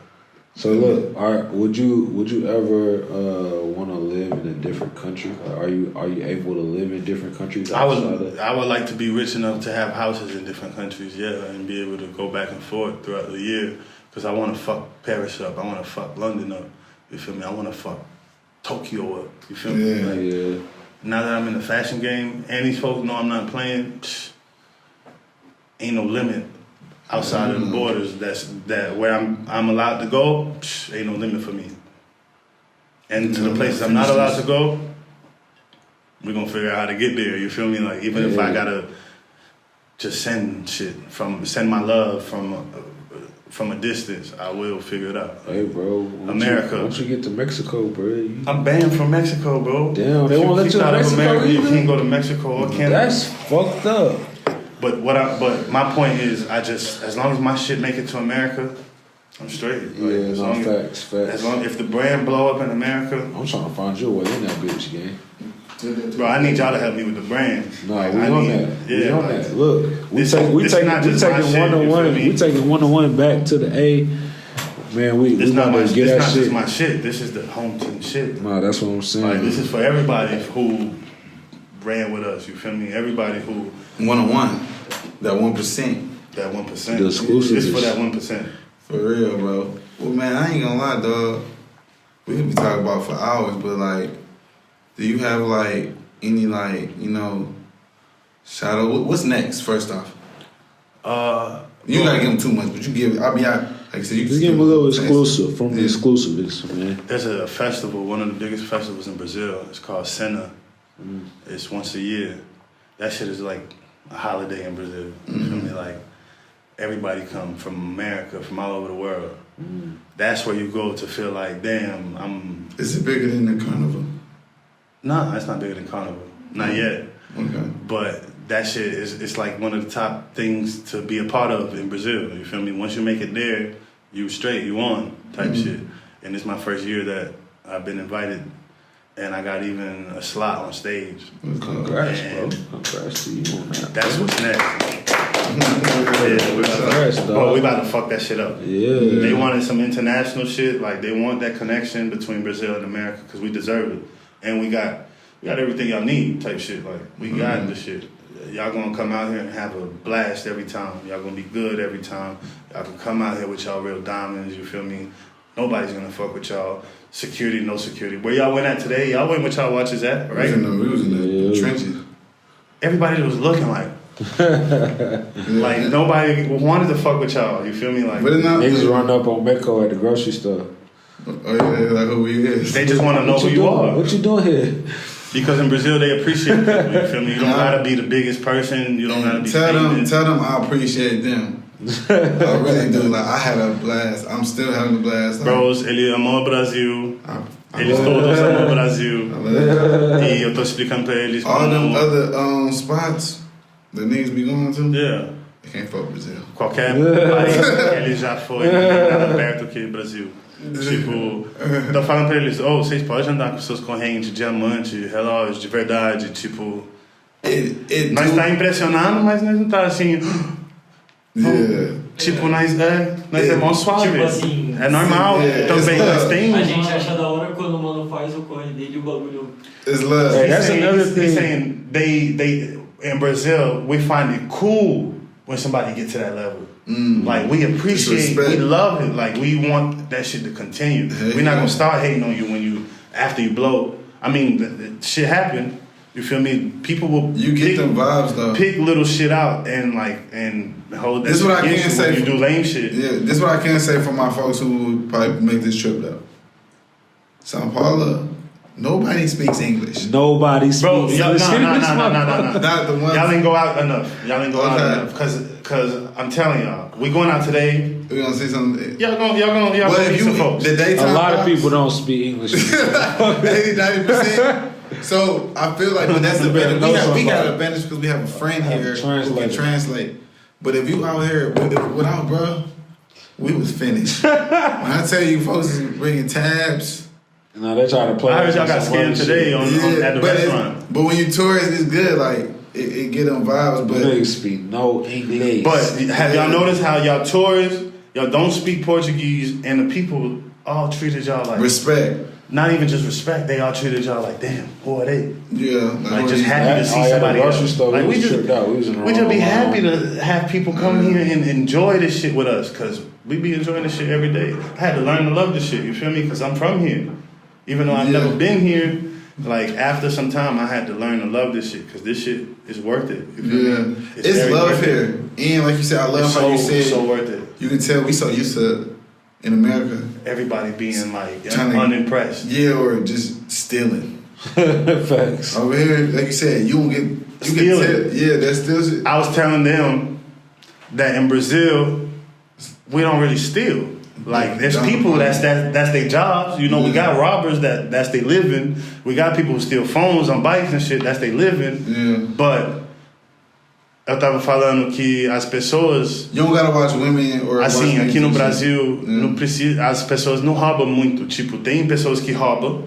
So look, would you ever want to live in a different country? Like, are you able to live in different countries? I would like to be rich enough to have houses in different countries, and be able to go back and forth throughout the year. Because I want to fuck Paris up. I want to fuck London up. You feel me? I want to fuck Tokyo up. You feel me? Yeah. Now that I'm in the fashion game, and these folks know I'm not playing, ain't no limit. Outside of the borders, that where I'm allowed to go, ain't no limit for me. And to the places I'm not allowed to go, we're gonna figure out how to get there. You feel me? Like even if I gotta just send my love from a distance, I will figure it out. Hey, bro, America. Once you get to Mexico, bro, I'm banned from Mexico, bro. Damn, they won't let you out of Mexico. You can't go to Mexico or Canada. That's fucked up. But my point is, as long as my shit make it to America, I'm straight. Like, facts. As long if the brand blow up in America, I'm trying to find your way in that bitch, gang. Bro, I need y'all to help me with the brand. No, we on that. Yeah, we on that. Look, we taking one-on-one back to the A. Man, we gonna get that shit. This is not just my shit. This is the home team shit. No, that's what I'm saying. Like this is for everybody who ran with us. You feel me? Everybody who one-on-one. That 1%. That 1%. The exclusive. It's for that 1%. For real, bro. Well, man, I ain't gonna lie, dog. We could be talking about for hours, but like, do you have like any like shout out? What's next? First off, you gotta give them too much, but you give. Like I said, you just give them a little exclusive from the exclusivists, man. There's a festival, one of the biggest festivals in Brazil. It's called Senna. It's once a year. That shit is like a holiday in Brazil. You feel me? Like everybody come from America, from all over the world. That's where you go to feel like, damn, Is it bigger than the carnival? No, it's not bigger than carnival. Not yet. Okay. But that shit it's like one of the top things to be a part of in Brazil. You feel me? Once you make it there, you straight, you on type shit. And it's my first year that I've been invited. And I got even a slot on stage. Congrats, bro. Congrats to you on that. That's what's next. we about to fuck that shit up. Yeah. They wanted some international shit. Like, they want that connection between Brazil and America because we deserve it. And we got everything y'all need type shit. Like, we got the shit. Y'all gonna come out here and have a blast every time. Y'all gonna be good every time. Y'all can come out here with y'all real diamonds, you feel me? Nobody's gonna fuck with y'all. Security, no security. Where y'all went at today? Y'all went with y'all watches at, right? We was in the trenches. Everybody was looking like nobody wanted to fuck with y'all. You feel me? Like, niggas run up on Mecco at the grocery store. Oh yeah, like who we is. They just want to know who you are. What you doing here? Because in Brazil they appreciate people. You feel me? You don't gotta be the biggest person. You don't gotta be. Tell them I appreciate them. I really do. Like, I had a blast. I'm still having a blast. Bros, ele amou o Brasil. Eles todos amam o Brasil. E eu tô explicando pra eles. All them other spots the niggas be going to. Yeah. They can't fuck Brazil. Qualquer país que ele já foi, não tem nada perto que Brasil. Tipo, tô falando pra eles, vocês podem andar com seus correntes, diamante, relógio, de verdade, tipo. Nós tá impressionando, mas nós não tá assim. Tipo, nós é mó suave. Tipo assim, é normal. Também nós tem. A gente acha da hora quando o mano faz o corre dele e o bagulho. It's love. That's another thing. He's saying they in Brazil we find it cool when somebody gets to that level. Like, we appreciate, we love it. Like, we want that shit to continue. We're not gonna start hating on you after you blow. I mean, the shit happened. You feel me? People will get them vibes though. Pick little shit out and hold that. This is what I can say. When you do lame shit. Yeah, this is what I can say for my folks who would probably make this trip though. Sao Paulo, nobody speaks English. Nobody speaks English. No. Not the ones. Y'all didn't go out enough. Because I'm telling y'all, we going out today. We gonna see some. Y'all gonna meet some folks. A lot of people don't speak English. 80-90%. So I feel like, but that's the advantage. We got an advantage because we have a friend here who can translate. But if you out here without, bro, we was finished. When I tell you, folks is bringing tabs. No, they try to play. I heard y'all got scammed today at the restaurant. But when you tourist, it's good. Like, it get them vibes. But they speak no English. But have y'all noticed how y'all tourists, y'all don't speak Portuguese, and the people all treated y'all like respect. Not even just respect, they all treated y'all like, damn, who are they? Yeah. Like, just happy to see somebody else. Like, we just be happy to have people come here and enjoy this shit with us, because we be enjoying this shit every day. I had to learn to love this shit, you feel me? Because I'm from here. Even though I've never been here, like, after some time, I had to learn to love this shit, because this shit is worth it. You feel me? It's love here. And like you said, I love how you said. It's so worth it. You can tell we so used to, in America, everybody being like unimpressed. Yeah, or just stealing. Facts. Over here, like you said, you won't get stealing. Yeah, that's still shit. I was telling them that in Brazil, we don't really steal. Like, there's people that's their jobs. You know, we got robbers that's they living. We got people who steal phones on bikes and shit. That's they living. Yeah. But eu tava falando que as pessoas. You don't gotta watch women or. Assim, aqui no Brasil, não precisa, as pessoas não roubam muito. Tipo, tem pessoas que roubam,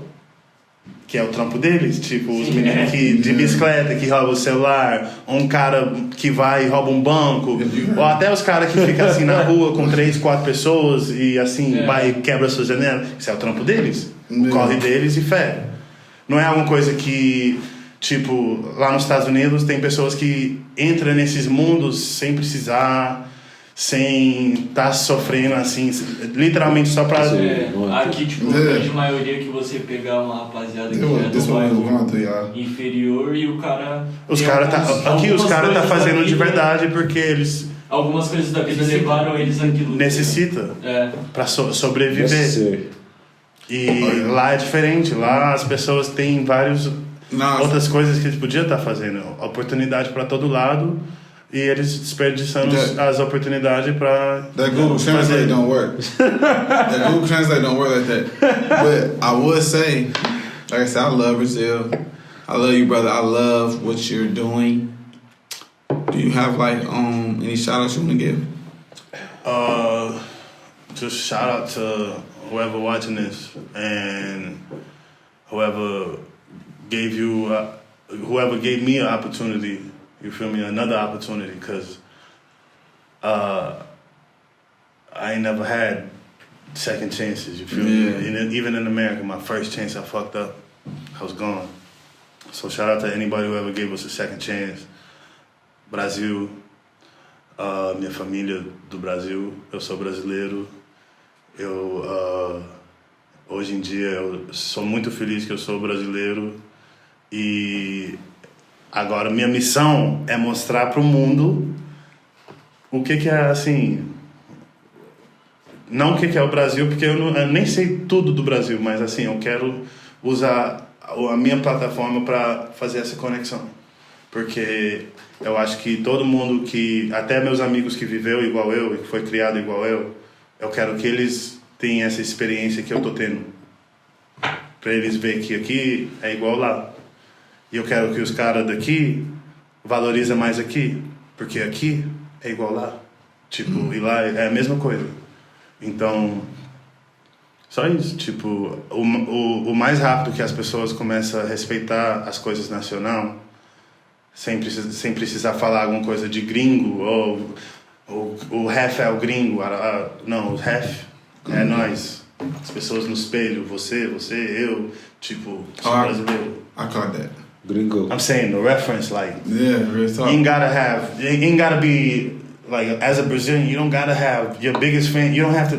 que é o trampo deles. Tipo, os meninos de bicicleta que roubam o celular, ou um cara que vai e rouba um banco, ou até os caras que ficam assim na rua com 3, 4 pessoas e assim vai e quebra a sua janela. Isso é o trampo deles. O corre deles e fé. Não é alguma coisa que. Tipo, lá nos Estados Unidos tem pessoas que entram nesses mundos sem precisar, sem estar sofrendo assim, literalmente só pra... Aqui, tipo, a grande maioria que você pegar uma rapaziada que é do bairro inferior e o cara... Os caras tá fazendo de verdade porque eles... Algumas coisas da vida levaram eles àquilo. Necessita pra sobreviver. E lá é diferente, lá as pessoas têm vários... outras coisas que eles podiam estar fazendo, oportunidade para todo lado e eles desperdiçando as oportunidades para. That Google Translate don't work. That Google Translate don't work like that. But I would say, like I said, I love Brazil. I love you, brother. I love what you're doing. Do you have like any shout outs you want to give? Just shout out to whoever watching this and whoever gave me an opportunity, you feel me, another opportunity, because I ain't never had second chances, you feel me? And even in America, my first chance I fucked up, I was gone. So shout out to anybody who ever gave us a second chance. Brasil, minha família do Brasil, eu sou brasileiro. Hoje em dia eu sou muito feliz que eu sou brasileiro e agora minha missão é mostrar pro mundo o que é assim, não o que é o Brasil, porque eu nem sei tudo do Brasil, mas assim, eu quero usar a minha plataforma para fazer essa conexão, porque eu acho que todo mundo até meus amigos que viveu igual eu e que foi criado igual eu quero que eles tenham essa experiência que eu tô tendo, para eles verem que aqui é igual lá, e eu quero que os caras daqui valorizem mais aqui, porque aqui é igual lá, tipo, e lá é a mesma coisa. Então, só isso, tipo, o mais rápido que as pessoas começam a respeitar as coisas nacionais, sem precisar falar alguma coisa de gringo, ou o ref é o gringo, não, o ref é nós, as pessoas no espelho, você, eu, tipo, sou brasileiro. I caught that. Gringo. I'm saying the reference, like, real talk. You ain't gotta be, like, as a Brazilian, you don't gotta have your biggest fan, you don't have to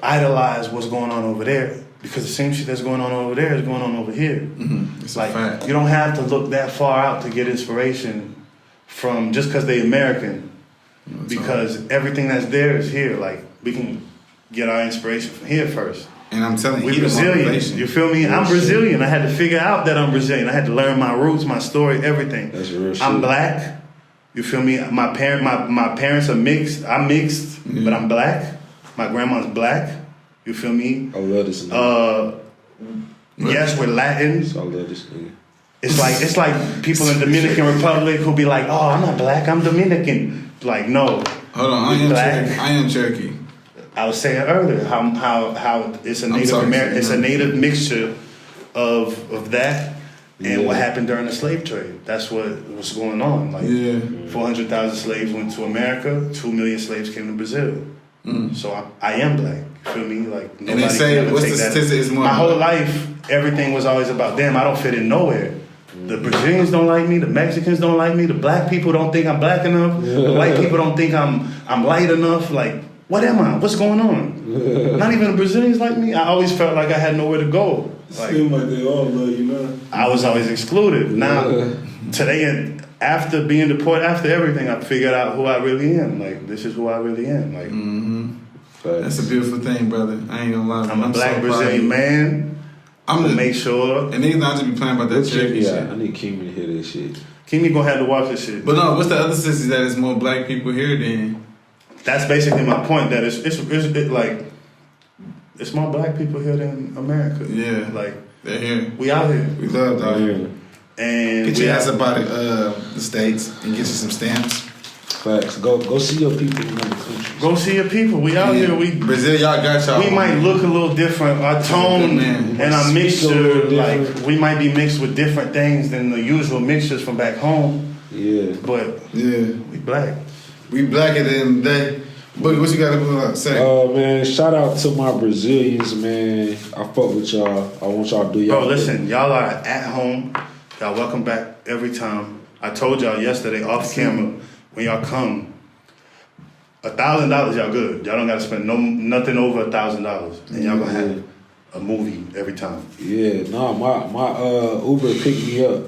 idolize what's going on over there, because the same shit that's going on over there is going on over here. Mm-hmm. It's like, you don't have to look that far out to get inspiration from, just because they American, because everything that's there is here. Like, we can get our inspiration from here first. And I'm telling you, we're Brazilian. You feel me? I'm Brazilian. I had to figure out that I'm Brazilian. I had to learn my roots, my story, everything. That's real shit. I'm black. You feel me? My parents are mixed. I'm mixed, but I'm black. My grandma's black. You feel me? I love this nigga. Yes, we're Latin. So I love this nigga. It's like people in Dominican Republic who be like, oh, I'm not black, I'm Dominican. Like, no. Hold on, I am Cherokee. I was saying earlier how it's a Native American, it's a native mixture of that and what happened during the slave trade. That's what was going on. Like 400,000 slaves went to America, 2 million slaves came to Brazil. So I am black. You feel me? Like nobody and they say, can ever what's take the that. statistic? My whole life, everything was always about them. I don't fit in nowhere. The Brazilians don't like me. The Mexicans don't like me. The black people don't think I'm black enough. The white people don't think I'm light enough. Like, what am I? What's going on? Not even the Brazilians like me. I always felt like I had nowhere to go. Like, seems like they all love you, man. I was always excluded. Now, today, after being deported, after everything, I figured out who I really am. Like, this is who I really am. Like, that's a beautiful thing, brother. I ain't gonna lie. I'm a black Brazilian man. I'm gonna make sure. And niggas not just be playing about that Cherokee shit. I need Kimi to hear this shit. Kimi gonna have to watch this shit. But no, what's the other sisters that is more black people here than? That's basically my point. That it's like it's more black people here than America. Yeah, like they're here. We out here. We love out here. And get your ass up out of the States and get you some stamps. Facts. Go see your people in other countries. Go see your people. We out here. We Brazil, y'all got y'all. We might look a little different. Our tone and our mixture, like we might be mixed with different things than the usual mixtures from back home. Yeah. But we black. We black at the end of the day. But what you got to say? Man, shout out to my Brazilians, man. I fuck with y'all. I want y'all to do y'all. Bro, listen, y'all are at home. Y'all welcome back every time. I told y'all yesterday off camera, when y'all come, $1,000 y'all good. Y'all don't gotta spend nothing over $1,000, and y'all gonna have a movie every time. Yeah, my Uber picked me up.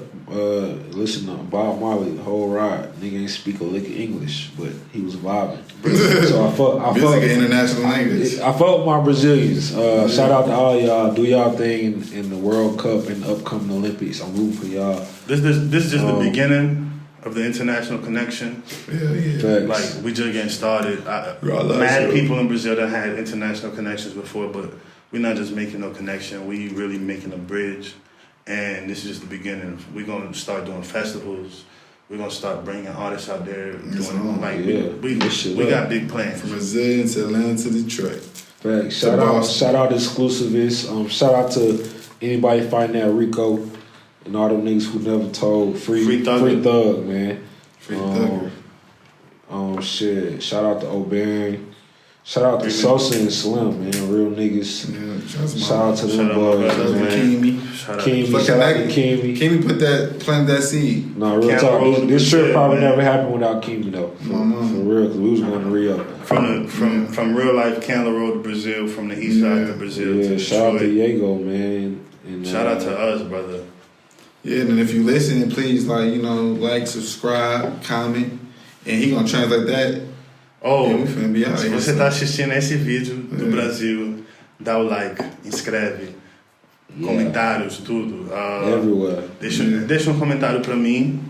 Listen to Bob Marley the whole ride. Nigga ain't speak a lick of English, but he was vibing. So I fuck international language. I fuck with my Brazilians. Shout out to all y'all. Do y'all thing in the World Cup and the upcoming Olympics. I'm rooting for y'all. This is just the beginning of the international connection. Yeah. Like we just getting started. Mad people in Brazil that had international connections before, but we're not just making no connection. We really making a bridge. And this is just the beginning. We're going to start doing festivals. We're going to start bringing artists out there. We got big plans. From Brazil to Atlanta to Detroit. Facts. Shout out exclusivists. Shout out to anybody finding that Rico and all them niggas who never told. Free Thug, man. Free Thugger. Shit. Shout out to O'Baron. Shout out to Sosa and Slim, man. Real niggas. Yeah, shout out to them boys, man. Shout out to Kimi. Kimi planted that seed. No, real talk. This trip probably never happened without Kimi though. For real, because we was going to Rio. From real life, Candler Road to Brazil, from the east side to Brazil. Yeah, shout out to Yego, man. And, shout out to us, brother. Yeah, and if you listen, please subscribe, comment, and he gonna translate that. Se você tá assistindo esse vídeo do Brasil, dá o like, inscreve, comentários, tudo. Deixa um comentário pra mim,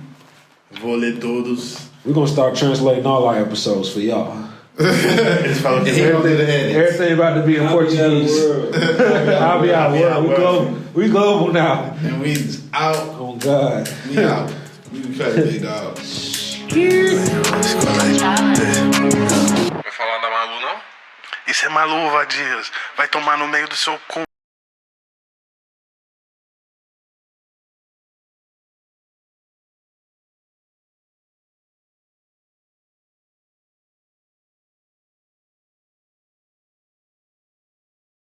vou ler todos. We're gonna start translating all our episodes for y'all. Eles falam que everything about to be in Portuguese. I'll be out world. We global now. And we out. Oh God. We out. We cut it, big dog. Vai falar da Malu, não? Isso é Malu, Vadias. Vai tomar no meio do seu cu.